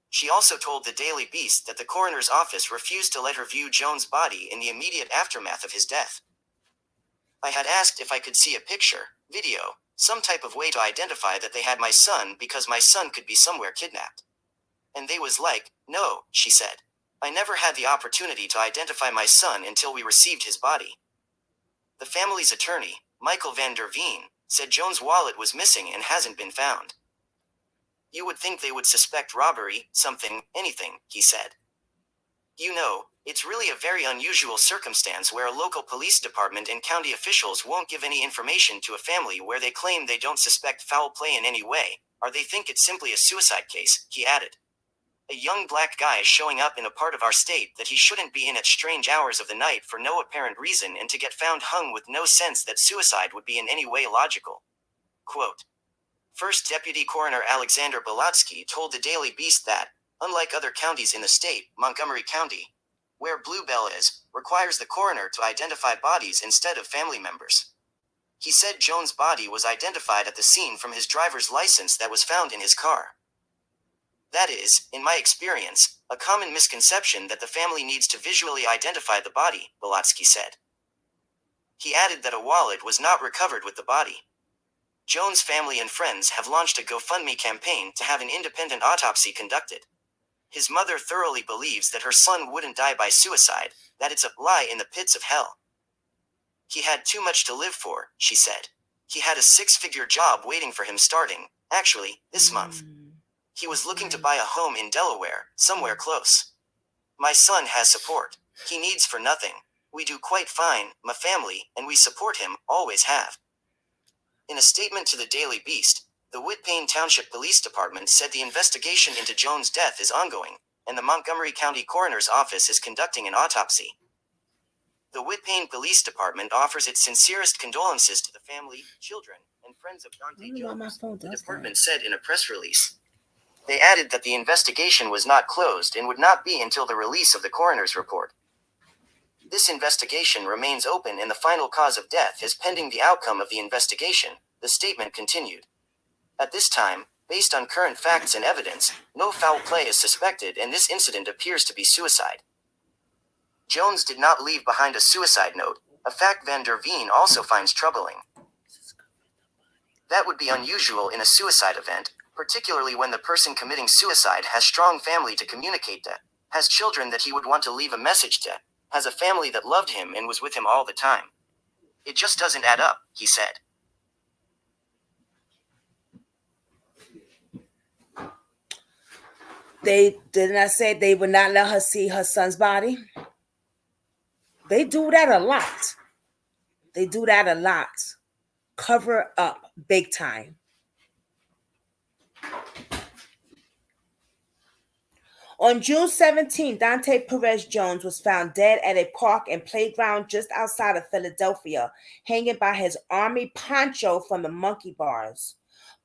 She also told the Daily Beast that the coroner's office refused to let her view Jones' body in the immediate aftermath of his death. I had asked if I could see a picture, video, some type of way to identify that they had my son because my son could be somewhere kidnapped. And they was like, no, she said. I never had the opportunity to identify my son until we received his body. The family's attorney, Michael Van Der Veen, said Jones' wallet was missing and hasn't been found. You would think they would suspect robbery, something, anything, he said. You know, it's really a very unusual circumstance where a local police department and county officials won't give any information to a family where they claim they don't suspect foul play in any way, or they think it's simply a suicide case, he added. A young black guy showing up in a part of our state that he shouldn't be in at strange hours of the night for no apparent reason and to get found hung with no sense that suicide would be in any way logical. Quote, First Deputy Coroner Alexander Belatsky told the Daily Beast that, unlike other counties in the state, Montgomery County, where Bluebell is, requires the coroner to identify bodies instead of family members. He said Jones' body was identified at the scene from his driver's license that was found in his car. That is, in my experience, a common misconception that the family needs to visually identify the body, Belatsky said. He added that a wallet was not recovered with the body. Jones' family and friends have launched a GoFundMe campaign to have an independent autopsy conducted. His mother thoroughly believes that her son wouldn't die by suicide, that it's a lie in the pits of hell. He had too much to live for, she said. He had a 6-figure job waiting for him starting, actually, this month. He was looking to buy a home in Delaware, somewhere close. My son has support. He needs for nothing. We do quite fine, my family, and we support him, always have. In a statement to the Daily Beast, the Whitpain Township Police Department said the investigation into Jones' death is ongoing, and the Montgomery County Coroner's Office is conducting an autopsy. The Whitpain Police Department offers its sincerest condolences to the family, children, and friends of Donte Jones, the department said in a press release. They added that the investigation was not closed and would not be until the release of the coroner's report. This investigation remains open and the final cause of death is pending the outcome of the investigation, the statement continued. At this time, based on current facts and evidence, no foul play is suspected and this incident appears to be suicide. Jones did not leave behind a suicide note, a fact Van der Veen also finds troubling. That would be unusual in a suicide event, particularly when the person committing suicide has strong family to communicate to, has children that he would want to leave a message to, has a family that loved him and was with him all the time. It just doesn't add up, he said. They did not say they would not let her see her son's body. They do that a lot. Cover up big time. On June 17, Donte Perez Jones was found dead at a park and playground just outside of Philadelphia, hanging by his army poncho from the monkey bars.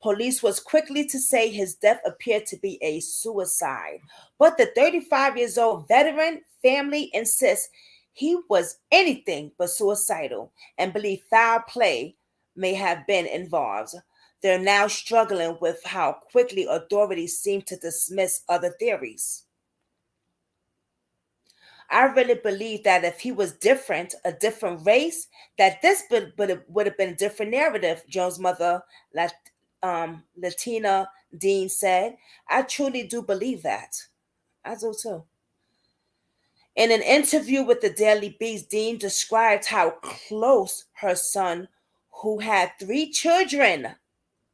Police was quickly to say his death appeared to be a suicide, but the 35-year-old veteran family insists he was anything but suicidal and believe foul play may have been involved. They're now struggling with how quickly authorities seem to dismiss other theories. I really believe that if he was different, a different race, that this would have been a different narrative, Jones' mother, Latina Dean said. I truly do believe that. I do too. In an interview with the Daily Beast, Dean described how close her son, who had 3 children,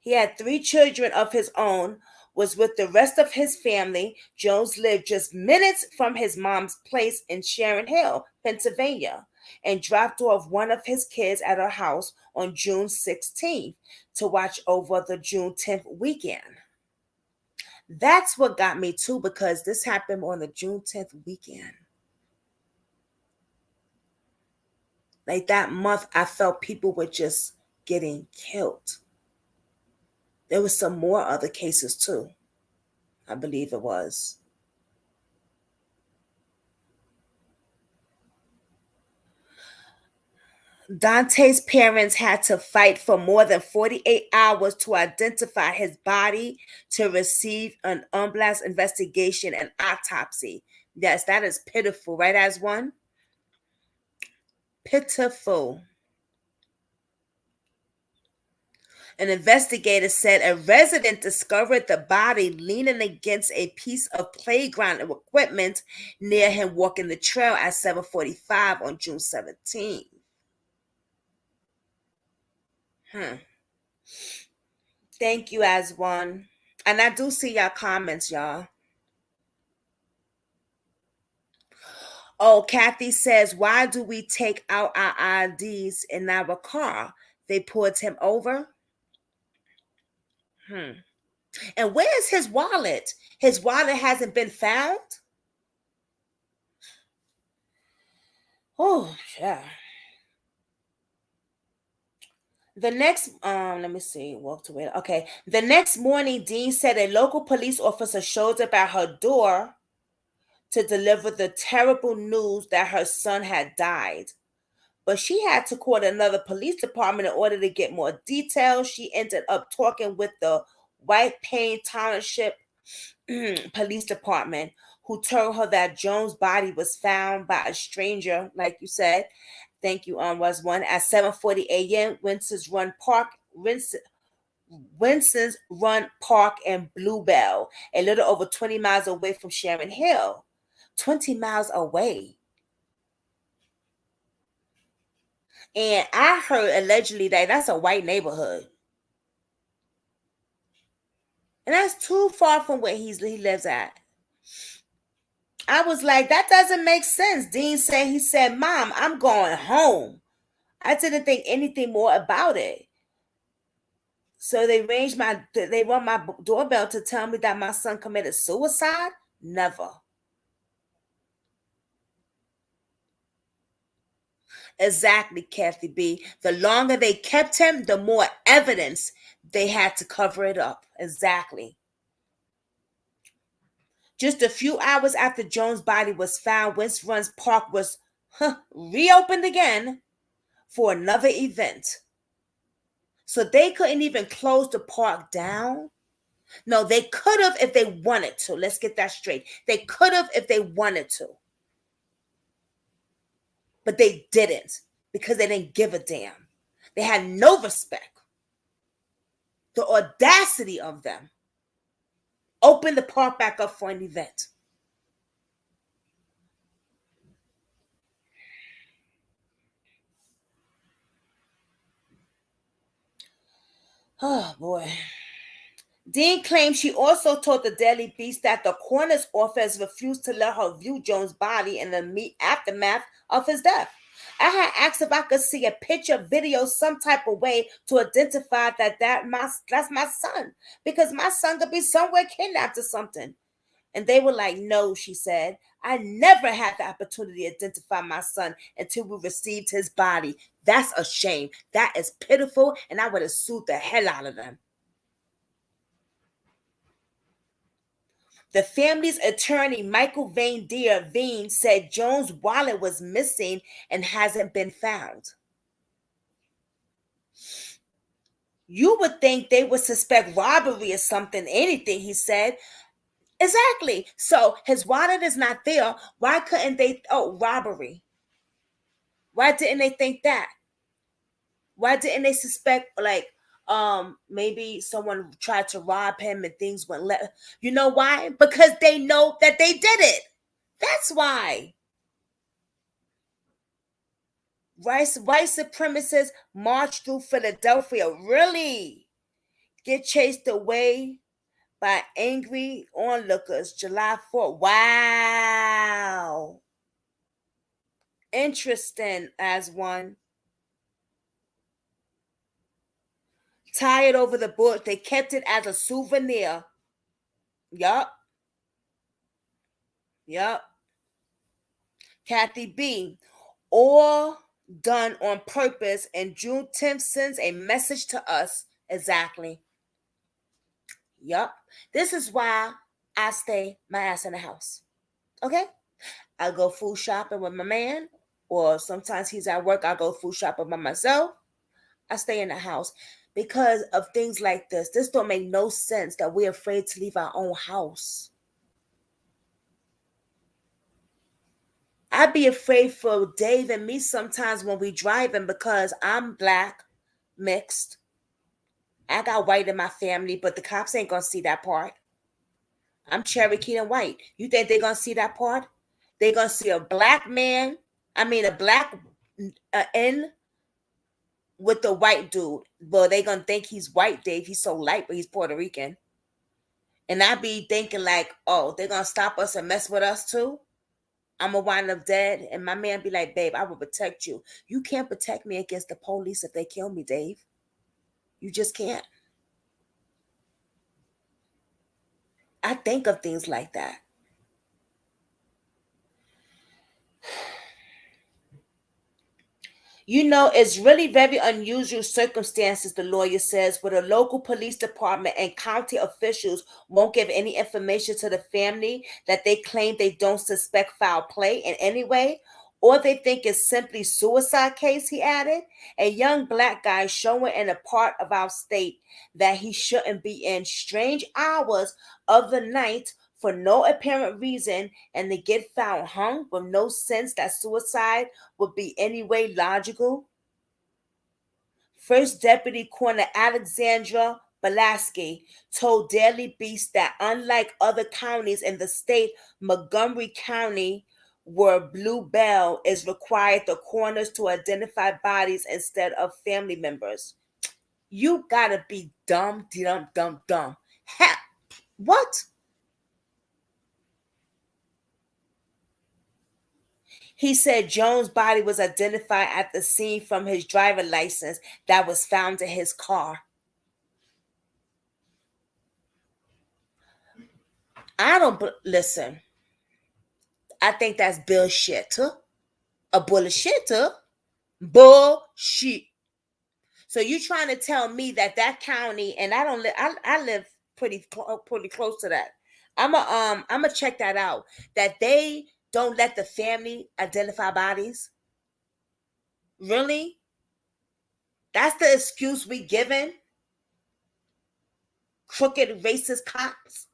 he had 3 children of his own, was with the rest of his family. Jones lived just minutes from his mom's place in Sharon Hill, Pennsylvania, and dropped off one of his kids at her house on June 16th to watch over the June 10th weekend. That's what got me too, because this happened on the June 10th weekend. Like that month, I felt people were just getting killed. There was some more other cases too. I believe it was. Dante's parents had to fight for more than 48 hours to identify his body to receive an ambulance investigation and autopsy. Yes, that is pitiful, right, as one? Pitiful. An investigator said a resident discovered the body leaning against a piece of playground equipment near him walking the trail at 7:45 on June 17th. Thank you, as one. And I do see y'all comments, y'all. Oh, Kathy says, why do we take out our IDs in our car? They pulled him over. And where's his wallet? His wallet hasn't been found? Oh, yeah. The next, let me see, walked away. Okay. The next morning, Dean said a local police officer showed up at her door to deliver the terrible news that her son had died. But she had to call another police department in order to get more details. She ended up talking with the White Plains Township Police Department, who told her that Jones' body was found by a stranger, like you said. Thank you, was one at 7:40 a.m. Winston's Run Park in Bluebell, a little over 20 miles away from Sharon Hill. 20 miles away. And I heard allegedly that that's a white neighborhood. And that's too far from where he lives at. I was like, that doesn't make sense. Dean said, he said, Mom, I'm going home. I didn't think anything more about it. So they rung my doorbell to tell me that my son committed suicide? Never. Exactly, Kathy B. The longer they kept him, the more evidence they had to cover it up. Exactly. Just a few hours after Jones' body was found, Winston Park was reopened again for another event. So they couldn't even close the park down. No, they could have if they wanted to. Let's get that straight. They could have if they wanted to. But they didn't because they didn't give a damn. They had no respect. The audacity of them. Open the park back up for an event. Oh, boy. Dean claims she also told the Daily Beast that the coroner's office refused to let her view Jones' body in the aftermath of his death. I had asked if I could see a picture, video, some type of way to identify that's my son, because my son could be somewhere kidnapped or something. And they were like, no, she said. I never had the opportunity to identify my son until we received his body. That's a shame. That is pitiful, and I would have sued the hell out of them. The family's attorney, Michael Veen, said Jones' wallet was missing and hasn't been found. You would think they would suspect robbery or something, anything, he said. Exactly. So his wallet is not there. Why couldn't they? Oh, robbery. Why didn't they think that? Why didn't they suspect, like, maybe someone tried to rob him and things went left? You know why? Because they know that they did it. That's why. White supremacists march through Philadelphia. Really? Get chased away by angry onlookers. July 4th. Wow. Interesting, as one. Tired over the book. They kept it as a souvenir. Yup. Kathy B. All done on purpose, and June 10th sends a message to us. Exactly. Yup. This is why I stay my ass in the house. Okay? I go food shopping with my man, or sometimes he's at work, I go food shopping by myself. I stay in the house because of things like this. This don't make no sense that we're afraid to leave our own house. I'd be afraid for Dave and me sometimes when we driving because I'm black, mixed. I got white in my family, but the cops ain't gonna see that part. I'm Cherokee and white. You think they're gonna see that part? They're gonna see a black man. I mean, a black N with the white dude. Well, they gonna think he's white, Dave. He's so light, but he's Puerto Rican. And I be thinking like, oh, they're gonna stop us and mess with us too. I'm gonna wind up dead. And my man be like, babe, I will protect you. You can't protect me against the police if they kill me, Dave. You just can't. I think of things like that. You know, it's really very unusual circumstances, the lawyer says, where the local police department and county officials won't give any information to the family that they claim they don't suspect foul play in any way, or they think it's simply suicide case, he added. A young black guy showing in a part of our state that he shouldn't be in strange hours of the night for no apparent reason and to get found hung with no sense that suicide would be any way logical. First Deputy Coroner Alexandra Belaski told Daily Beast that unlike other counties in the state, Montgomery County, where Blue Bell is required the coroners to identify bodies instead of family members. You gotta be dumb, dumb, dumb, dumb. What? He said Jones' body was identified at the scene from his driver license that was found in his car. I don't listen. I think that's bullshit. A bullshit. Bullshit. So you trying to tell me that county, and I don't live. I live pretty close to that. I'm check that out. That they don't let the family identify bodies. Really? That's the excuse we given? Crooked racist cops?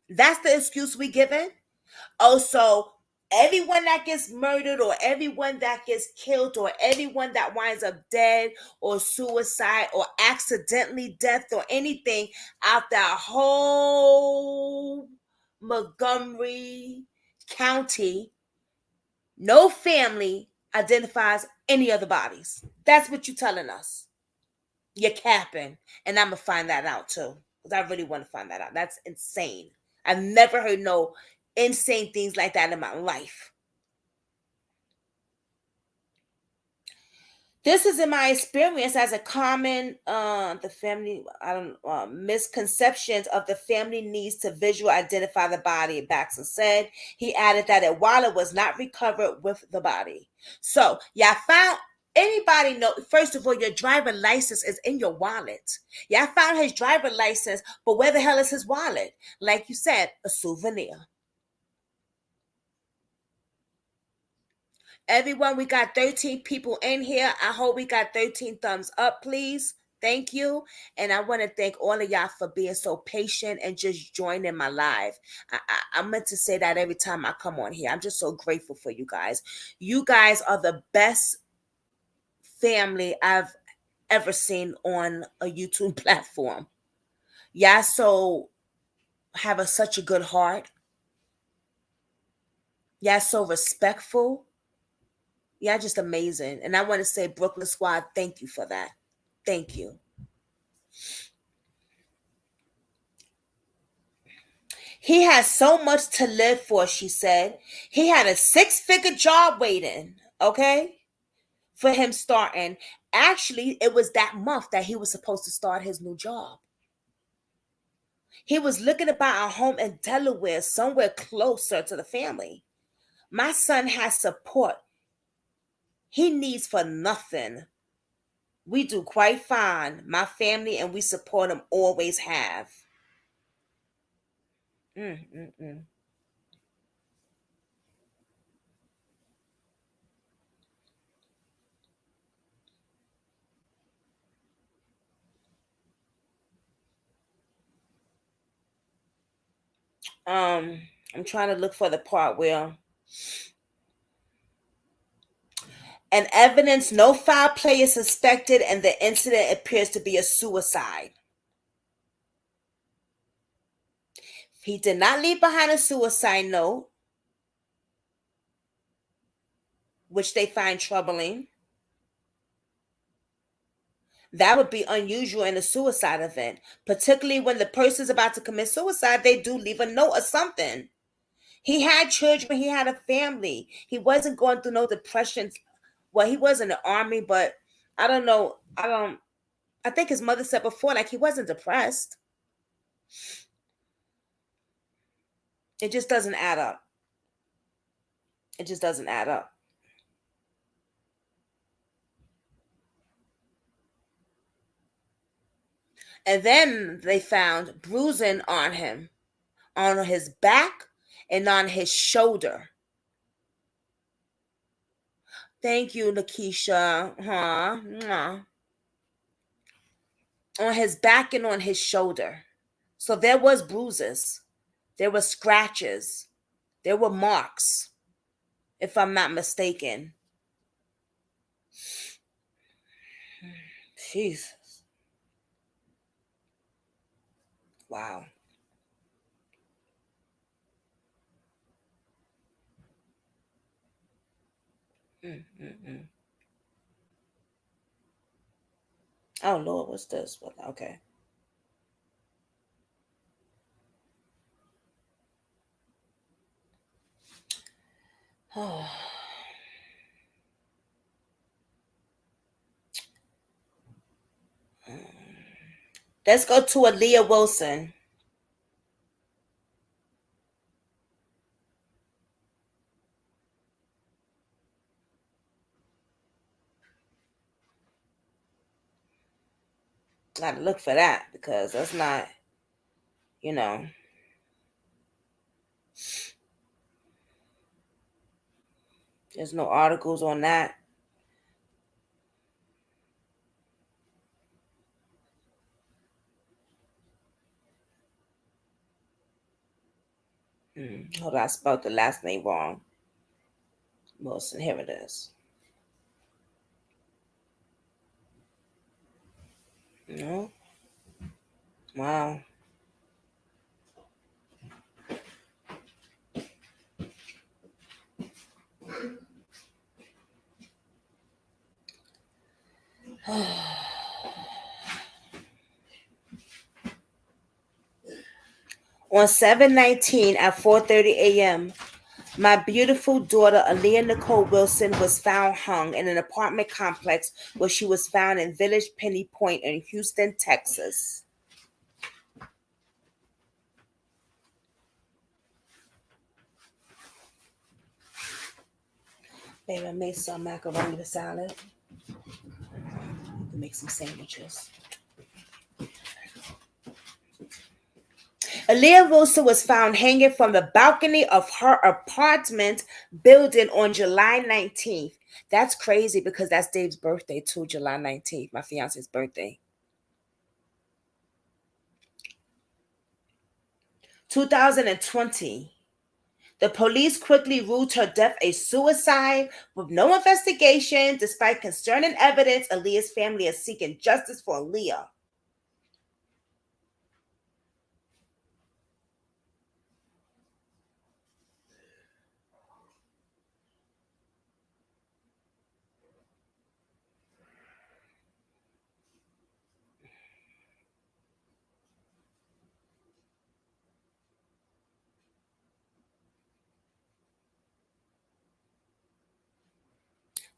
That's the excuse we given? Oh, so everyone that gets murdered or everyone that gets killed or everyone that winds up dead or suicide or accidentally death or anything out that whole Montgomery County, no family identifies any other bodies. That's what you're telling us. You're capping. And I'm going to find that out too. Because I really want to find that out. That's insane. I've never heard no insane things like that in my life. This is in my experience as a common misconceptions of the family needs to visually identify the body, Baxter said. He added that a wallet was not recovered with the body. So, y'all found anybody know, first of all, your driver license is in your wallet. Y'all found his driver license, but where the hell is his wallet? Like you said, a souvenir. Everyone, we got 13 people in here. I hope we got 13 thumbs up, please. Thank you. And I want to thank all of y'all for being so patient and just joining my live. I meant to say that every time I come on here. I'm just so grateful for you guys. You guys are the best family I've ever seen on a YouTube platform. Y'all so have such a good heart. Y'all so respectful. Yeah, just amazing. And I want to say, Brooklyn Squad, thank you for that. Thank you. He has so much to live for, she said. He had a 6-figure job waiting, okay, for him starting. Actually, it was that month that he was supposed to start his new job. He was looking to buy a home in Delaware, somewhere closer to the family. My son has support. He needs for nothing. We do quite fine, my family, and we support him, always have. I'm trying to look for the part where an evidence no foul play is suspected and the incident appears to be a suicide. He did not leave behind a suicide note, which they find troubling. That would be unusual in a suicide event, particularly when the person's about to commit suicide. They do leave a note or something. He had children, he had a family. He wasn't going through no depression. Well, he was in the army, but I don't know. I think his mother said before, like, he wasn't depressed. It just doesn't add up. It just doesn't add up. And then they found bruising on him, on his back and on his shoulder. Thank you, Lakeisha. Huh? On his back and on his shoulder. So there was bruises. There were scratches. There were marks, if I'm not mistaken. Jesus. Wow. Mm-mm-mm. Oh, Lord, what's this? Okay. Let's go to Aliyah Wilson. Gotta look for that because that's not, you know. There's no articles on that. Hold on, I spelled the last name wrong. Wilson, here it is. No. Wow. On 7/19 at 4:30 a.m., my beautiful daughter Aliyah Nicole Wilson was found hung in an apartment complex where she was found in Village Penny Point in Houston, Texas. Baby, I made some macaroni with salad. Make some sandwiches. Aliyah Wilson was found hanging from the balcony of her apartment building on July 19th. That's crazy because that's Dave's birthday too, July 19th, my fiance's birthday. 2020. The police quickly ruled her death a suicide with no investigation. Despite concerning evidence, Aliyah's family is seeking justice for Aliyah.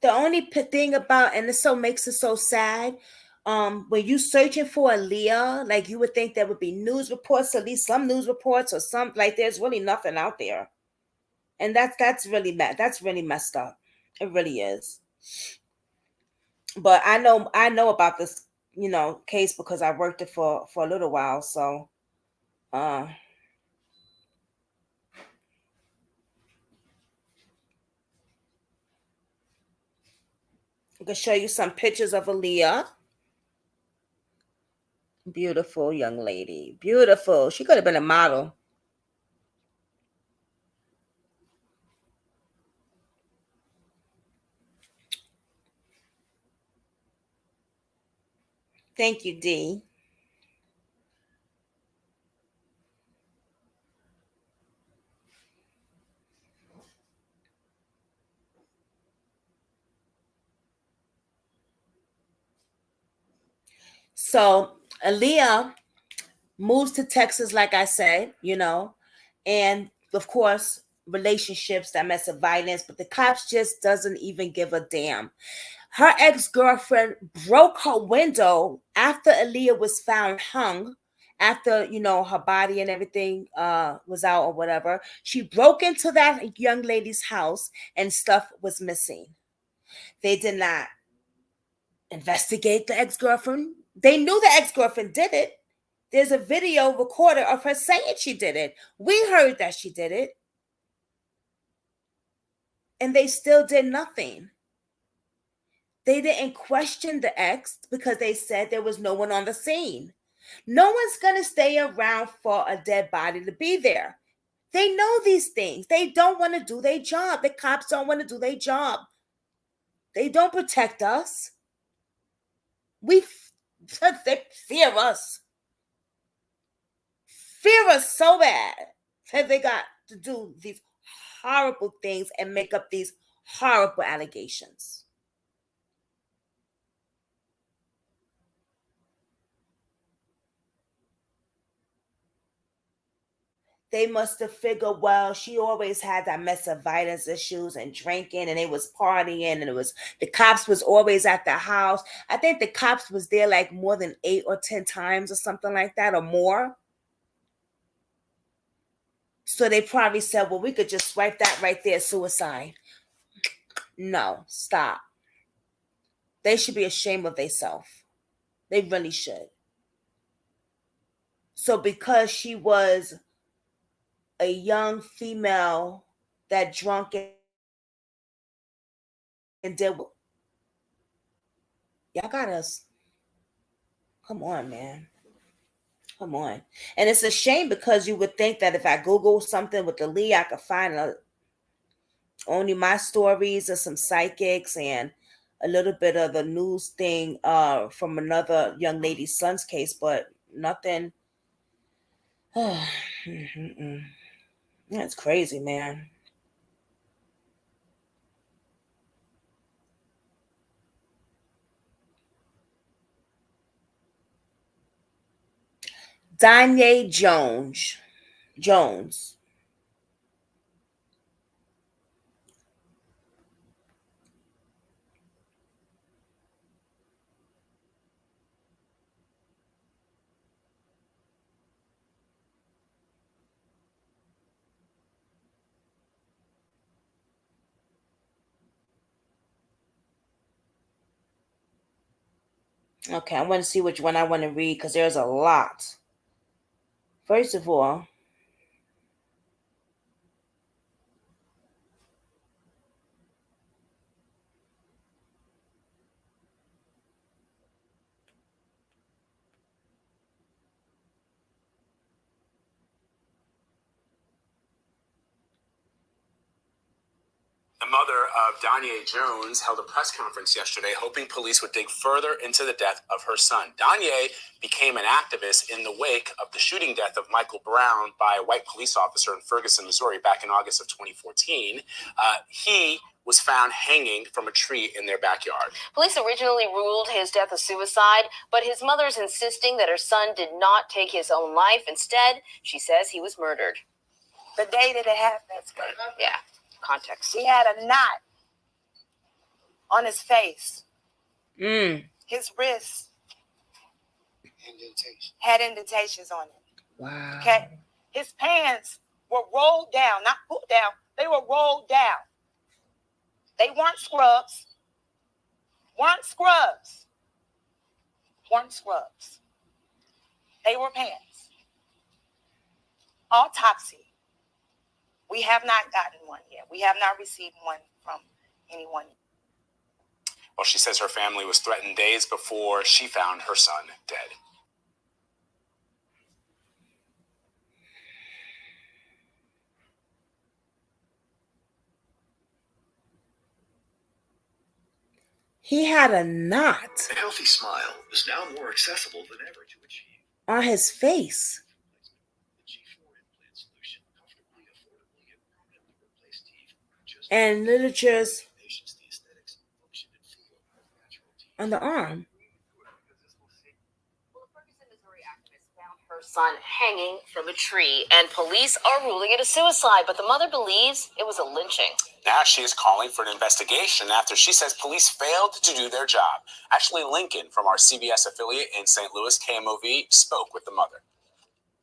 The only thing about, and this so makes it so sad, when you searching for Aliyah, like you would think there would be news reports, at least some news reports or some, like there's really nothing out there. And that's really that's really messed up. It really is. But I know about this, case because I worked it for a little while. So I can show you some pictures of Aliyah. Beautiful young lady. Beautiful. She could have been a model. Thank you, D. So Aliyah moves to Texas, like I said, and of course, relationships, domestic violence, but the cops just doesn't even give a damn. Her ex-girlfriend broke her window after Aliyah was found hung, after her body and everything was out or whatever. She broke into that young lady's house and stuff was missing. They did not investigate the ex-girlfriend. They knew the ex-girlfriend did it. There's a video recorded of her saying she did it. We heard that she did it. And they still did nothing. They didn't question the ex because they said there was no one on the scene. No one's going to stay around for a dead body to be there. They know these things. They don't want to do their job. The cops don't want to do their job. They don't protect us. They fear us. Fear us so bad that they got to do these horrible things and make up these horrible allegations. They must have figured, well, she always had domestic violence issues and drinking, and they was partying, and the cops was always at the house. I think the cops was there like more than 8 or 10 times or something like that, or more. So they probably said, well, we could just swipe that right there, suicide. No, stop. They should be ashamed of themselves. They really should. So because she was a young female that drunk and did, y'all got us. Come on, man. Come on. And it's a shame because you would think that if I Google something with the Lee, I could find only my stories of some psychics and a little bit of the news thing from another young lady's son's case, but nothing. That's crazy, man. Danye Jones. Okay, I want to see which one I want to read because there's a lot. First of all, the mother of Danye Jones held a press conference yesterday hoping police would dig further into the death of her son. Danye became an activist in the wake of the shooting death of Michael Brown by a white police officer in Ferguson, Missouri, back in August of 2014. He was found hanging from a tree in their backyard. Police originally ruled his death a suicide, but his mother's insisting that her son did not take his own life. Instead, she says he was murdered. The day that it happened. Yeah, context. He had a knot on his face. His wrists had indentations on it. wow. Okay. His pants were rolled down, not pulled down. They were rolled down. They weren't scrubs. They were pants. Autopsy. We have not gotten one yet. We have not received one from anyone. Well, she says her family was threatened days before she found her son dead. He had a knot A healthy smile is now more accessible than ever to achieve. on his face. The G4 implant solution comfortably, affordably, and permanently replace teeth. Just And literature's patients the aesthetics, function, and feel of natural teeth. on the arm. found her son hanging from a tree, and police are ruling it a suicide, but the mother believes it was a lynching. Now she is calling for an investigation after she says police failed to do their job. Ashley Lincoln from our CBS affiliate in St. Louis, KMOV, spoke with the mother.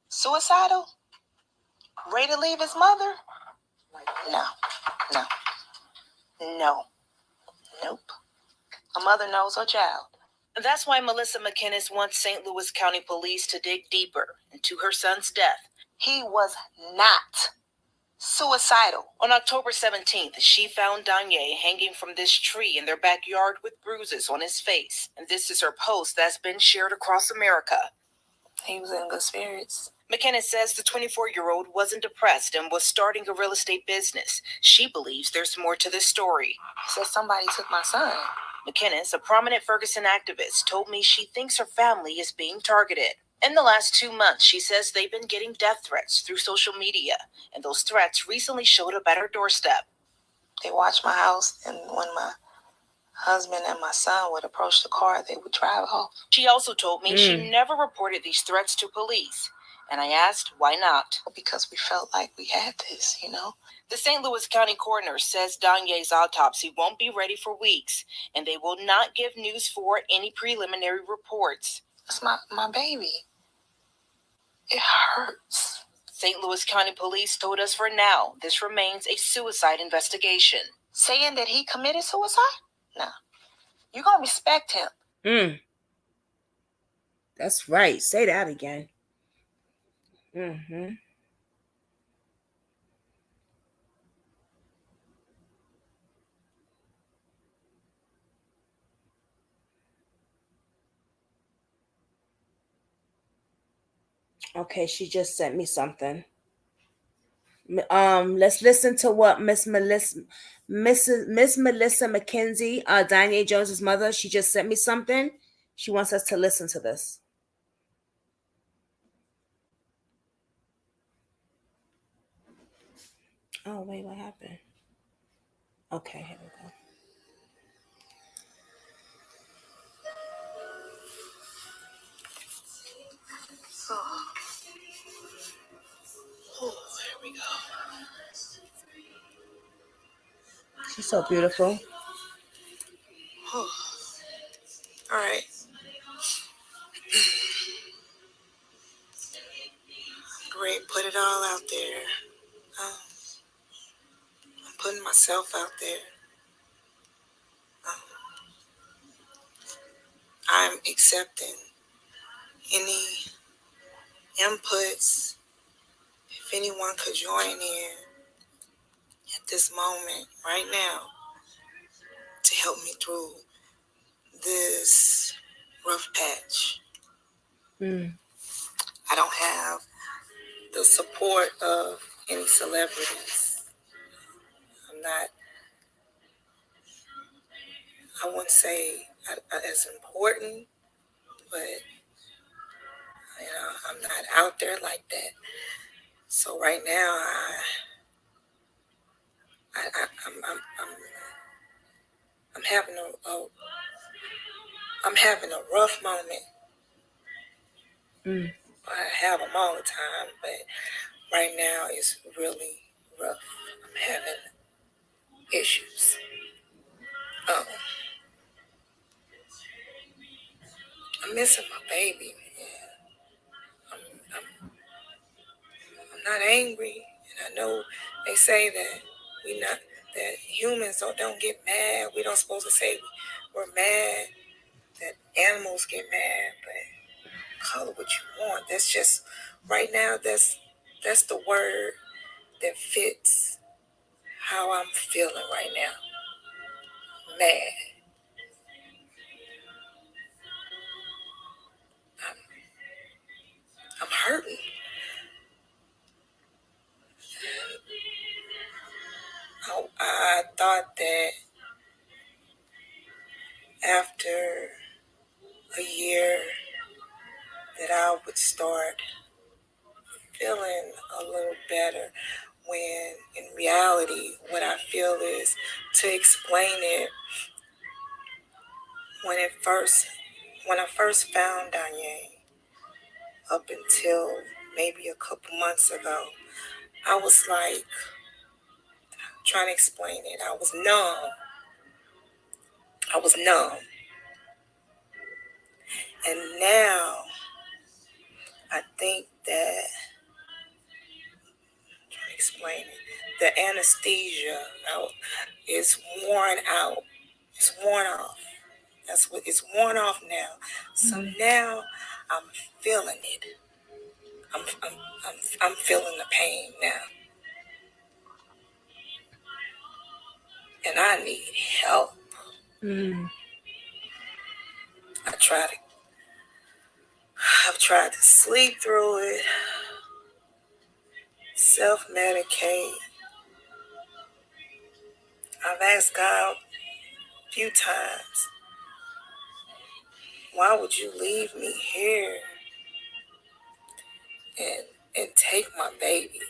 Suicidal? Ready to leave his mother? No. Nope. A mother knows her child. That's why Melissa McInnes wants St. Louis County Police to dig deeper into her son's death. He was not suicidal. On October 17th, she found Danye hanging from this tree in their backyard with bruises on his face. And this is her post that's been shared across America. He was in good spirits. McInnes says the 24-year-old wasn't depressed and was starting a real estate business. She believes there's more to this story. Says somebody took my son. McInnes, a prominent Ferguson activist, told me she thinks her family is being targeted. In the last 2 months, she says they've been getting death threats through social media, and those threats recently showed up at her doorstep. They watched my house, and when my husband and my son would approach the car, they would drive off. She also told me she never reported these threats to police. And I asked, why not? Because we felt like we had this, you know? The St. Louis County coroner says Danye's autopsy won't be ready for weeks, and they will not give News 4 any preliminary reports. That's my baby. It hurts. St. Louis County Police told us for now this remains a suicide investigation. Saying that he committed suicide? No. You're going to respect him. That's right. Say that again. Okay, she just sent me something. Let's listen to what Miss Melissa McKenzie, Danye Jones's mother, she just sent me something. She wants us to listen to this. Oh wait, what happened? Okay, here we go. Oh, there we go. She's so beautiful. Oh. All right. Great, put it all out there. I'm putting myself out there. I'm accepting any inputs. If anyone could join in at this moment, right now, to help me through this rough patch. I don't have the support of any celebrities. I'm not, I wouldn't say as important, but I'm not out there like that. So right now, I'm having a rough moment. I have them all the time, but right now it's really rough. I'm having issues. I'm missing my baby, man. I'm not angry, and I know they say that that humans don't get mad. We don't supposed to say we're mad. That animals get mad, but call it what you want. That's just right now. That's the word that fits how I'm feeling right now. Mad. I'm hurting. I thought that after a year that I would start feeling a little better, when in reality what I feel is, to explain it, when I first found Danye, up until maybe a couple months ago, I was like, trying to explain it, I was numb. And now I think that, trying to explain it, the anesthesia is worn out. It's worn off. That's what it's worn off now. So now I'm feeling it. I'm feeling the pain now. And I need help. I've tried to sleep through it, self-medicate. I've asked God a few times, why would you leave me here and take my baby?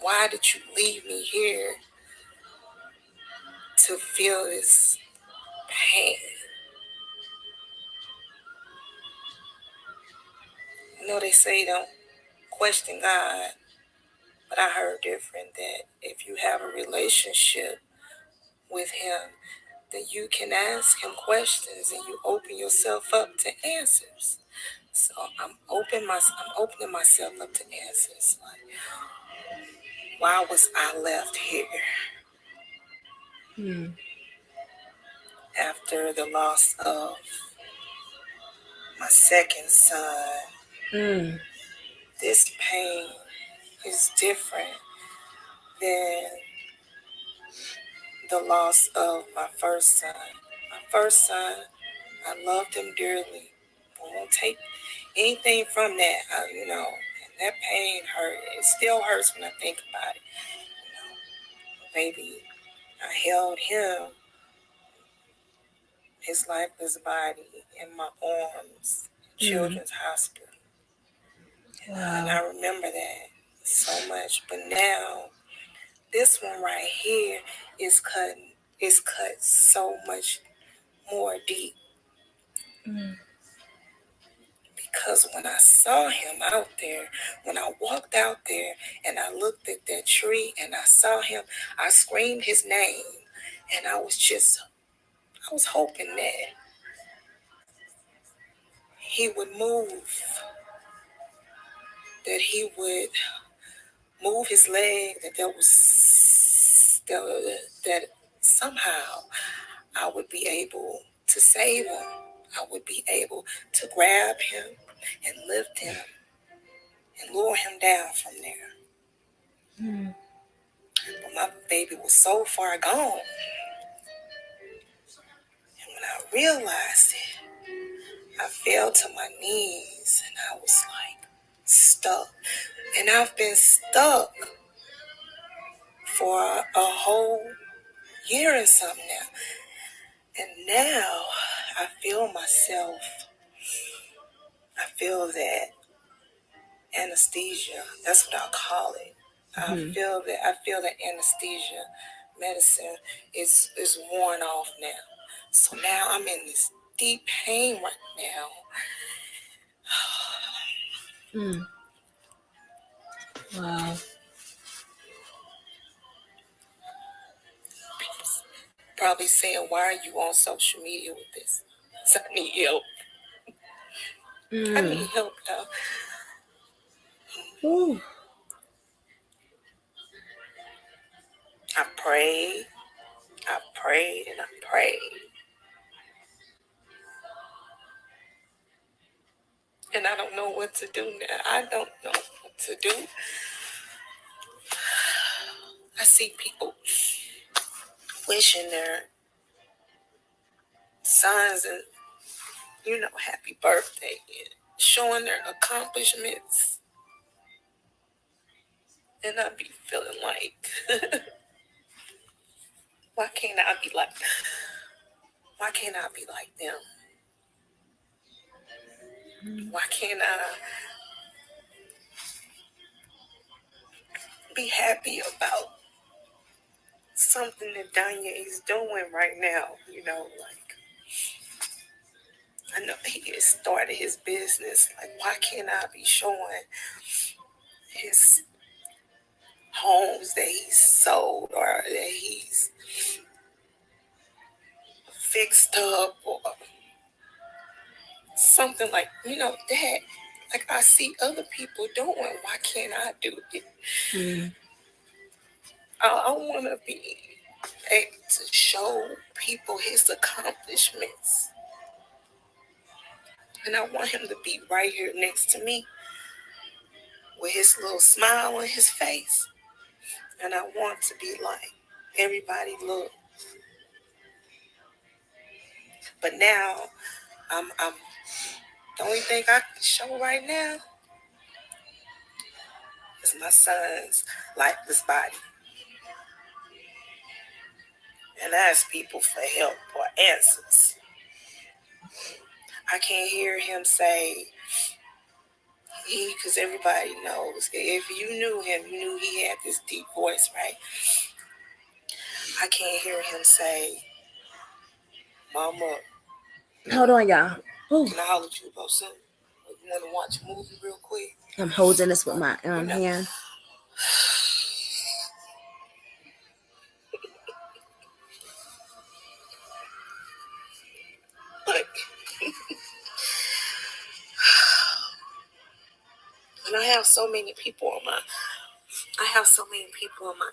Why did you leave me here to feel this pain? You know, they say don't question God, but I heard different, that if you have a relationship with him, that you can ask him questions and you open yourself up to answers. So I'm opening myself up to answers. Like, why was I left here? After the loss of my second son, this pain is different than the loss of my first son. My first son, I loved him dearly. I won't take anything from that. And that pain hurt. It still hurts when I think about it. Baby, I held him, his lifeless body, in my arms, Children's Hospital. Wow. And I remember that so much. But now, this one right here is cut so much more deep. Because when I saw him out there, when I walked out there and I looked at that tree and I saw him, I screamed his name. And I was hoping that he would move, that he would move his leg, that somehow I would be able to save him. I would be able to grab him and lift him and lower him down from there. But my baby was so far gone. And when I realized it, I fell to my knees and I was like stuck. And I've been stuck for a whole year and something now. And now I feel that anesthesia. That's what I'll call it. I feel that anesthesia medicine is worn off now. So now I'm in this deep pain right now. Wow. Probably saying, why are you on social media with this? So I need help. I need help, though. I prayed, and I prayed. And I don't know what to do now. I don't know what to do. I see people wishing their sons and, happy birthday and showing their accomplishments. And I be feeling like, why can't I be like them? Why can't I be happy about something that Danye is doing right now? I know he has started his business. Like, why can't I be showing his homes that he's sold or that he's fixed up or something like, that? Like, I see other people doing. Why can't I do it? I want to be able to show people his accomplishments. And I want him to be right here next to me with his little smile on his face. And I want to be like, everybody look. But now, I'm the only thing I can show right now is my son's lifeless body. And ask people for help or answers. I can't hear him say, because everybody knows. If you knew him, you knew he had this deep voice, right? I can't hear him say, Mama. Hold on, y'all. Ooh. Can I holler at you about something? You want to watch a movie real quick? I'm holding this with my hand. And I have so many people on my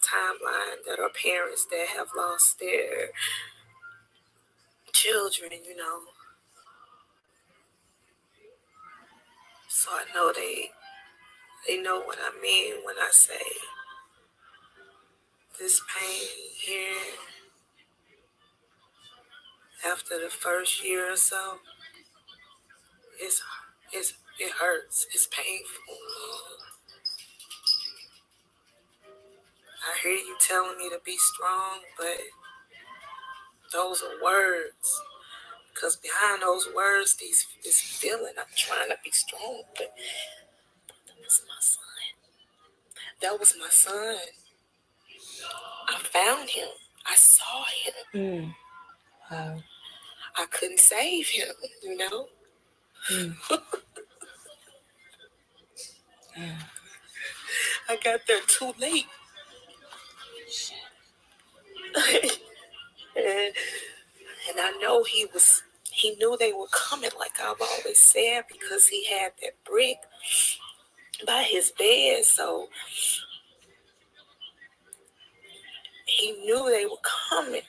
timeline that are parents that have lost their children, So I know they know what I mean when I say this pain here after the first year or so, it hurts. It's painful. I hear you telling me to be strong, but those are words. Because behind those words, this feeling, I'm trying to be strong, but that was my son. That was my son. I found him. I saw him. Wow. I couldn't save him, I got there too late. And I know he knew they were coming, like I've always said, because he had that brick by his bed. So he knew they were coming.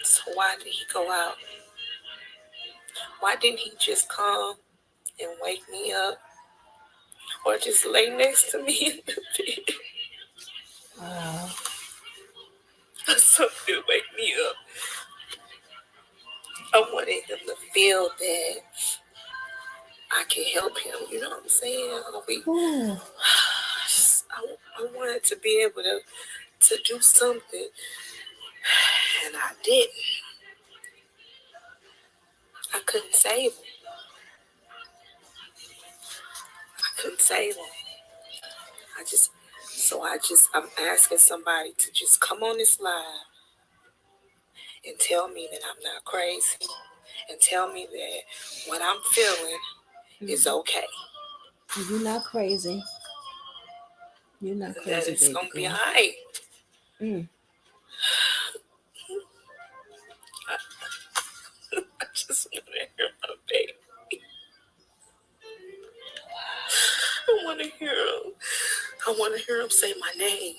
So why did he go out? Why didn't he just come and wake me up? Or just lay next to me in the bed? Wow. Or something to wake me up. I wanted him to feel that I can help him. You know what I'm saying? I wanted to be able to do something. And I didn't. I couldn't save him. I'm asking somebody to just come on this live and tell me that I'm not crazy and tell me that what I'm feeling is okay. You're not crazy. You're not crazy, that it's going to be all right. I just want to hear my baby. I want to hear him. I want to hear him say my name.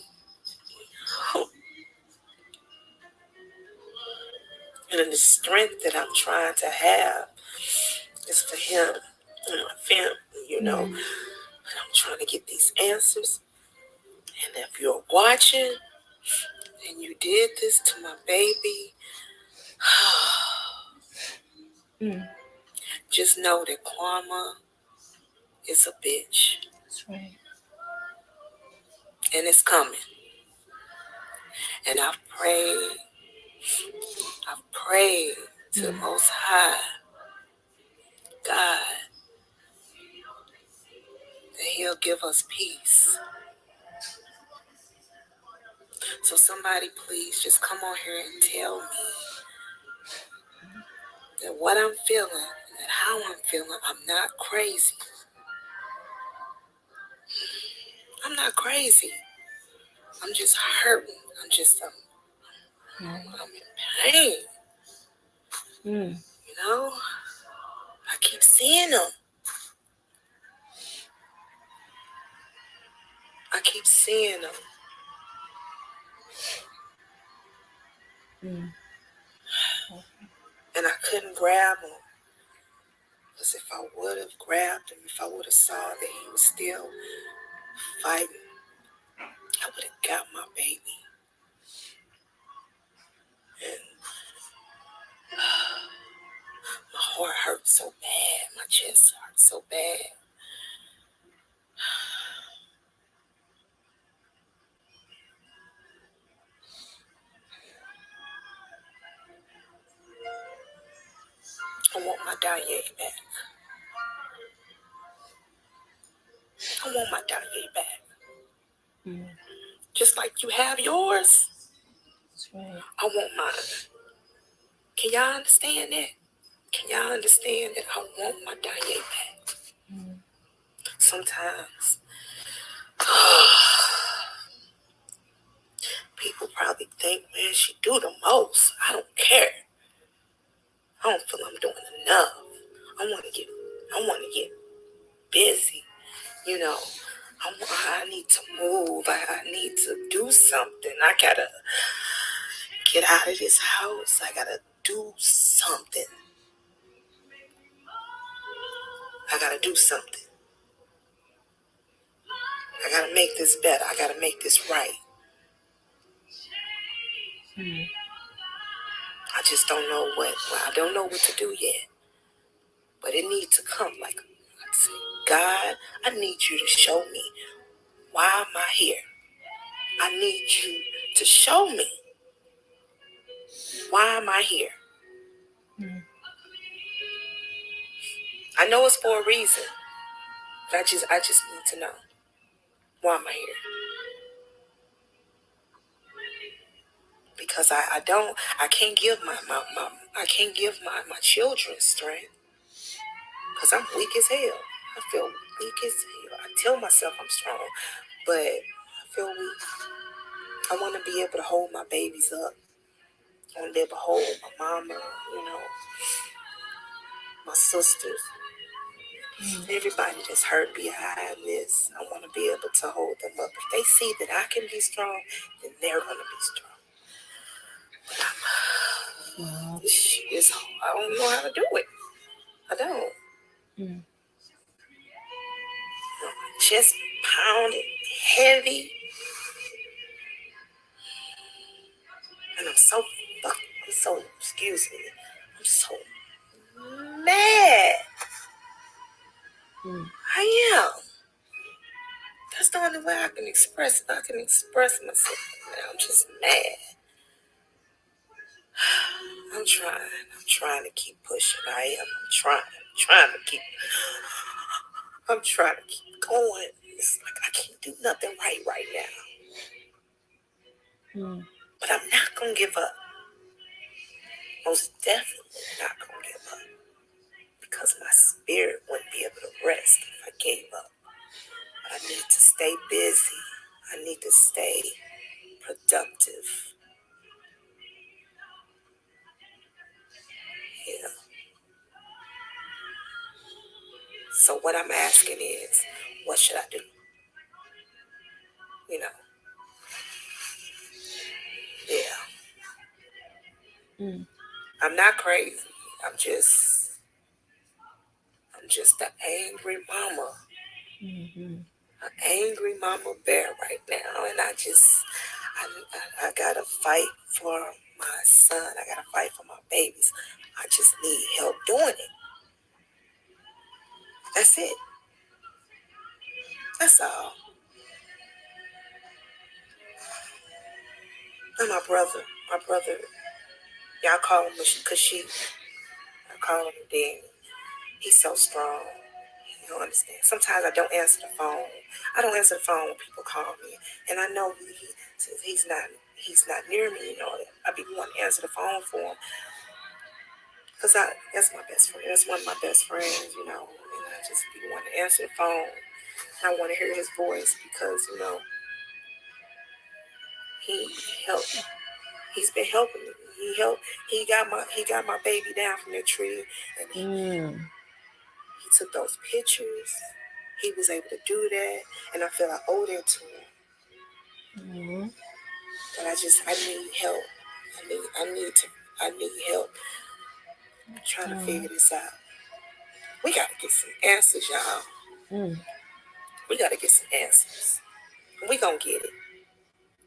And the strength that I'm trying to have is for him and my family, But I'm trying to get these answers. And if you're watching and you did this to my baby, just know that karma is a bitch. That's right. And it's coming. And I've prayed to the Most High God that He'll give us peace. So somebody please just come on here and tell me that what I'm feeling and how I'm feeling, I'm not crazy. I'm not crazy. I'm just hurting. I'm in pain. You know? I keep seeing them. I keep seeing them. And I couldn't grab him. Because if I would have grabbed him, if I would have saw that he was still fighting, I would have got my baby. And my heart hurt so bad. My chest hurt so bad. I want my Danye back. I want my Danye back. Just like you have yours. That's right. I want mine. Can y'all understand that? Can y'all understand that I want my Danye back? Sometimes people probably think, man, she do the most. I don't care. I don't feel I'm doing enough. I want to get busy. You know, I need to move. I need to do something. I gotta get out of this house. I gotta do something. I gotta do something. I gotta make this better. I gotta make this right. I just don't know I don't know what to do yet. But it needs to come. Like I say, God, I need you to show me, why am I here? I need you to show me, why am I here? I know it's for a reason. But I just need to know, why am I here? Because I can't give my children strength. Because I'm weak as hell. I feel weak as hell. I tell myself I'm strong, but I feel weak. I want to be able to hold my babies up. I want to be able to hold my mama, my sisters. Everybody that's hurt behind this, I want to be able to hold them up. If they see that I can be strong, then they're going to be strong. I don't know how to do it. I don't. My chest pounded, heavy. And I'm so excuse me, I'm so mad. I am. That's the only way I can express myself. I'm just mad. I'm trying to keep pushing. I am. I'm trying to keep going. It's like I can't do nothing right now. But I'm not gonna give up. Most definitely not gonna give up. Because my spirit wouldn't be able to rest if I gave up. I need to stay busy. I need to stay productive. Yeah. So what I'm asking is, what should I do? Yeah. I'm not crazy. I'm just an angry mama. An angry mama bear right now. And I gotta fight for my son. I gotta fight for my babies. I just need help doing it. That's it. That's all. And my brother, y'all call him Kashif. I call him Danye. He's so strong. You don't understand. Sometimes I don't answer the phone. I don't answer the phone when people call me, and I know he's not near me. I be wanting to answer the phone for him Because that's my best friend. That's one of my best friends, you know. And I just be wanting to answer the phone. And I want to hear his voice because, you know, he helped. He's been helping me. He helped. He got my baby down from the tree, and he took those pictures. He was able to do that, and I feel I owe that to him. But I need help. I need help. I'm trying to figure this out. We gotta get some answers, y'all. We gotta get some answers. We gonna get it.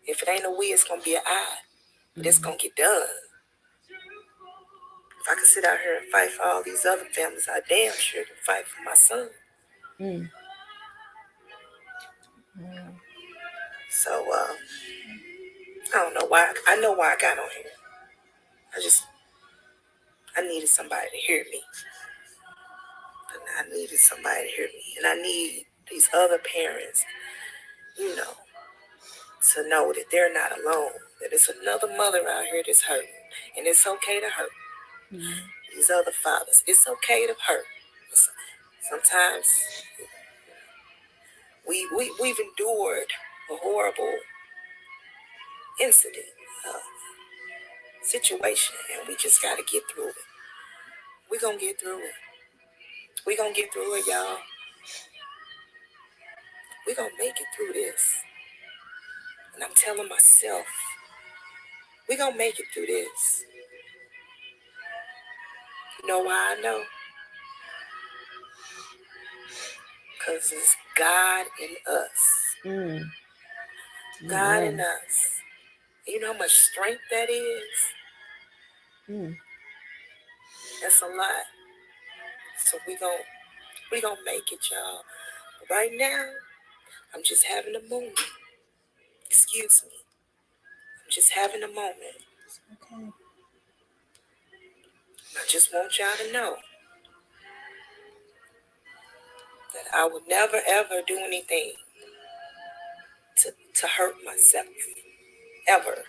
If it ain't a we, it's gonna be an I. But it's gonna get done. If I could sit out here and fight for all these other families, I damn sure can fight for my son. So I don't know why. I know why I got on here. I needed somebody to hear me. And I needed somebody to hear me. And I need these other parents, you know, to know that they're not alone. That it's another mother out here that's hurting. And it's okay to hurt. These other fathers, it's okay to hurt. Sometimes we've endured a horrible incident, situation, and we just got to get through it. We're going to get through it. We're going to get through it, y'all. We're going to make it through this. And I'm telling myself, we're going to make it through this. You know why I know? Because it's God in us. God in us. You know how much strength that is? That's a lot. So we gonna make it, y'all. But right now, I'm just having a moment. Excuse me. I'm just having a moment. Okay. I just want y'all to know that I would never ever do anything to hurt myself. Ever.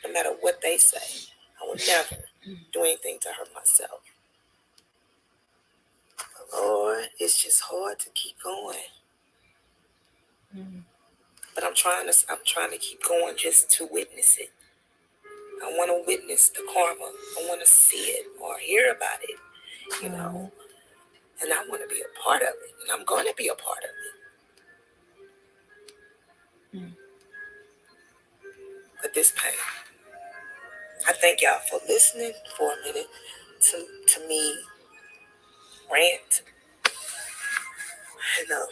No matter what they say. I would never do anything to hurt myself. But Lord, it's just hard to keep going. But I'm trying to keep going just to witness it. I want to witness the karma. I want to see it or hear about it, you know. And I want to be a part of it. And I'm going to be a part of it. But this pain. I thank y'all for listening for a minute to me rant. You know,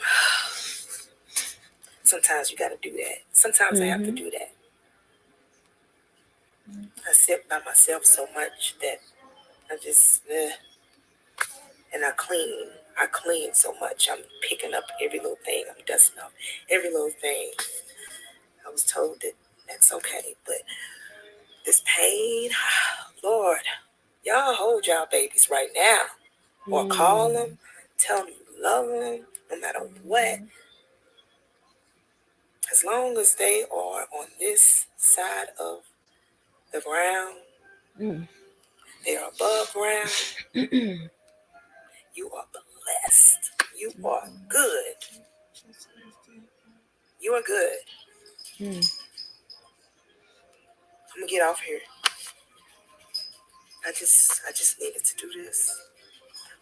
sometimes you got to do that. Sometimes I have to do that. I sit by myself so much that I just, and I clean so much. I'm picking up every little thing. I'm dusting off every little thing. I was told that that's okay. But this pain, Lord, y'all hold y'all babies right now. Or call them, tell them you love them, no matter what. As long as they are on this side of the ground, they are above ground, you are blessed. You are good. You are good. I'm gonna get off here. I just needed to do this.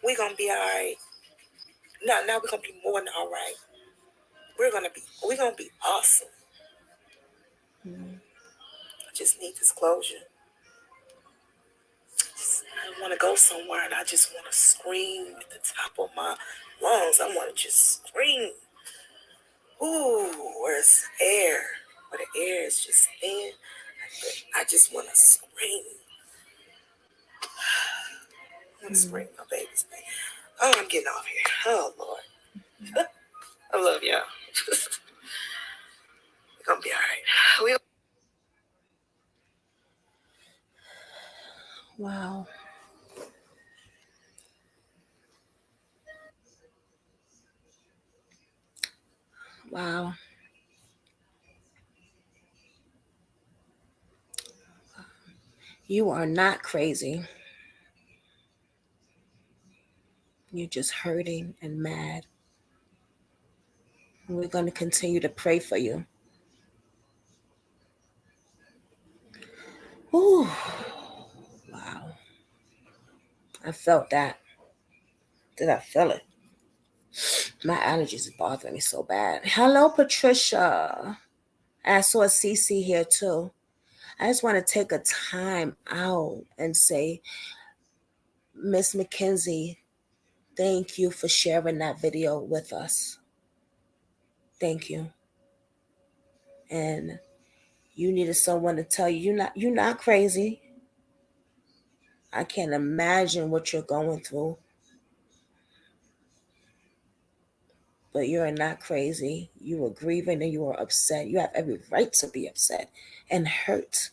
We're gonna be all right. Now we're gonna be more than all right. We're gonna be awesome. I just need this closure. I want to go somewhere and I just want to scream at the top of my lungs. I want to just scream. Ooh, where's air? Where the air is just thin. I just want to scream. I want to scream my babies. Oh, I'm getting off here. Oh, Lord. I love y'all. We're going to be all right. Wow. Wow. You are not crazy. You're just hurting and mad. And we're going to continue to pray for you. Ooh, wow. I felt that. Did I feel it? My allergies are bothering me so bad. Hello, Patricia. I saw Cece here too. I just want to take a time out and say, Miss Mackenzie, thank you for sharing that video with us. Thank you. And you needed someone to tell you you're not crazy. I can't imagine what you're going through. But you're not crazy. You were grieving and you were upset. You have every right to be upset and hurt.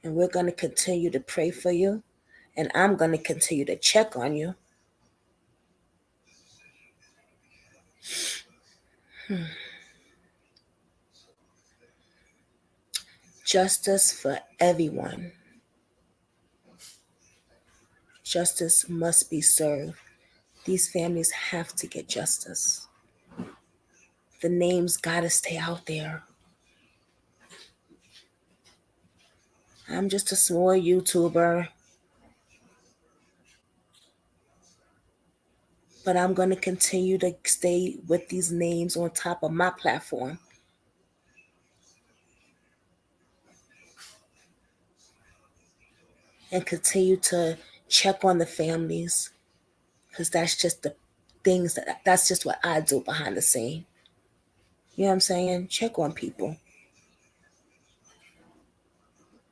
And we're going to continue to pray for you. And I'm going to continue to check on you. Justice for everyone. Justice must be served. These families have to get justice. The names gotta stay out there. I'm just a small YouTuber, but I'm gonna continue to stay with these names on top of my platform. And continue to check on the families, because that's just the things that's just what I do behind the scene. You know what I'm saying? Check on people.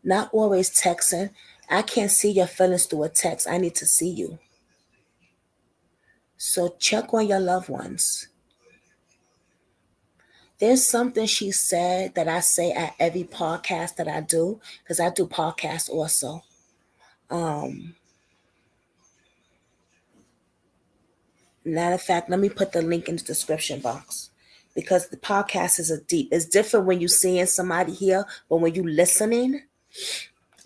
Not always texting. I can't see your feelings through a text. I need to see you. So check on your loved ones. There's something she said that I say at every podcast that I do, because I do podcasts also. Matter of fact, let me put the link in the description box, because the podcast is it's different when you're seeing somebody here, but when you're listening.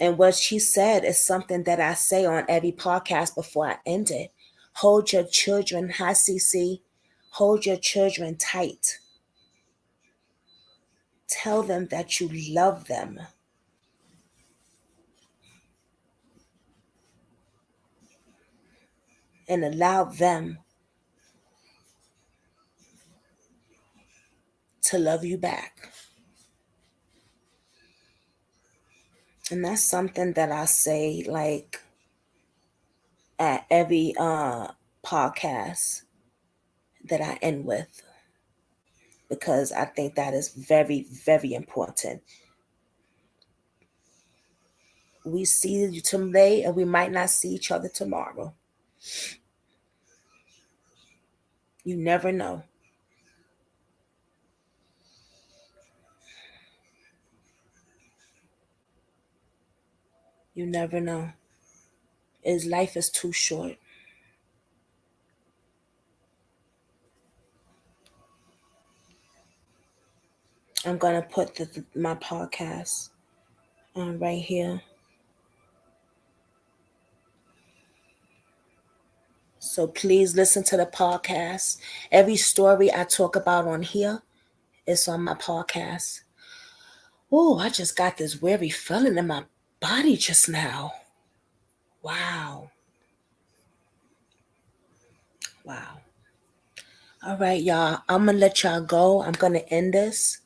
And what she said is something that I say on every podcast before I end it. Hold your children, hi CC, hold your children tight. Tell them that you love them. And allow them to love you back. And that's something that I say like at every podcast that I end with, because I think that is very, very important. We see you today and we might not see each other tomorrow. You never know. You never know. Life is too short. I'm going to put my podcast right here. So please listen to the podcast. Every story I talk about on here is on my podcast. Oh, I just got this weary feeling in my body just now. Wow. Wow. All right, y'all. I'm going to let y'all go. I'm going to end this.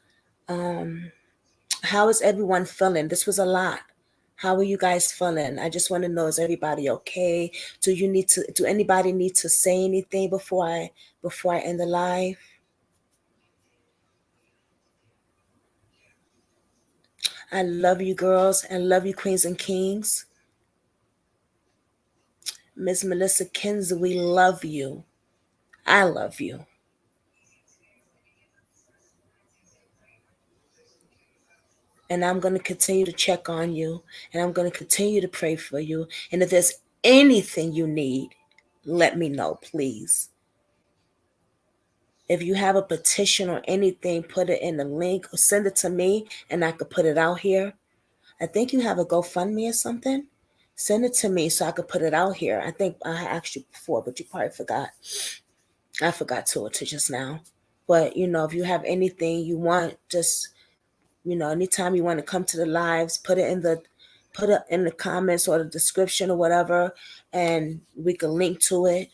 How is everyone feeling? This was a lot. How are you guys feeling? I just want to know, is everybody okay? Do anybody need to say anything before I end the live? I love you girls and love you queens and kings. Miss Melissa Kinsey, we love you. I love you. And I'm going to continue to check on you. And I'm going to continue to pray for you. And if there's anything you need, let me know, please. If you have a petition or anything, put it in the link or send it to me and I could put it out here. I think you have a GoFundMe or something. Send it to me so I could put it out here. I think I asked you before, but you probably forgot. I forgot to just now. But if you have anything you want, just anytime you want to come to the lives, put it in the comments or the description or whatever, and we can link to it.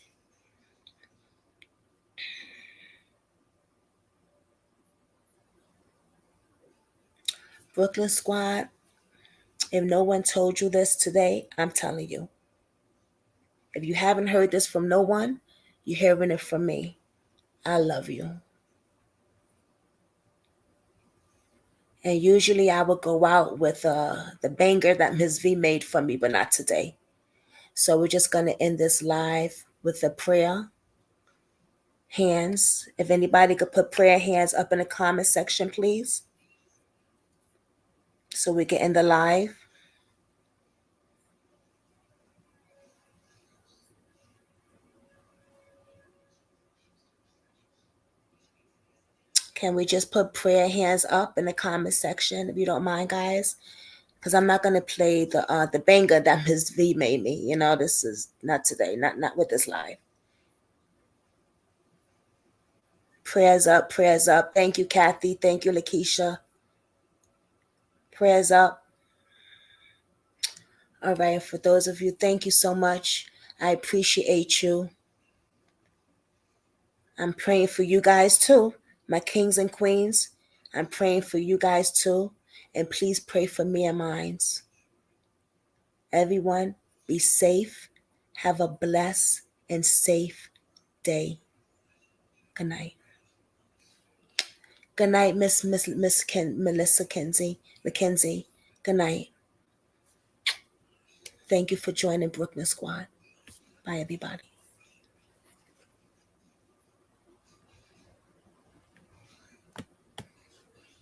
Brooklyn Squad, if no one told you this today, I'm telling you. If you haven't heard this from no one, you're hearing it from me. I love you. And usually I would go out with the banger that Ms. V made for me, but not today. So we're just going to end this live with a prayer. Hands. If anybody could put prayer hands up in the comment section, please. So we can end the live. Can we just put prayer hands up in the comment section if you don't mind, guys? Because I'm not gonna play the banger that Ms. V made me. This is not today, not with this live. Prayers up, prayers up. Thank you, Kathy. Thank you, Lakeisha. Prayers up. All right, for those of you, thank you so much. I appreciate you. I'm praying for you guys too, my kings and queens. I'm praying for you guys too. And please pray for me and mine. Everyone, be safe. Have a blessed and safe day. Good night. Good night, Melissa McKenzie. Good night. Thank you for joining Brooklyn Squad. Bye, everybody.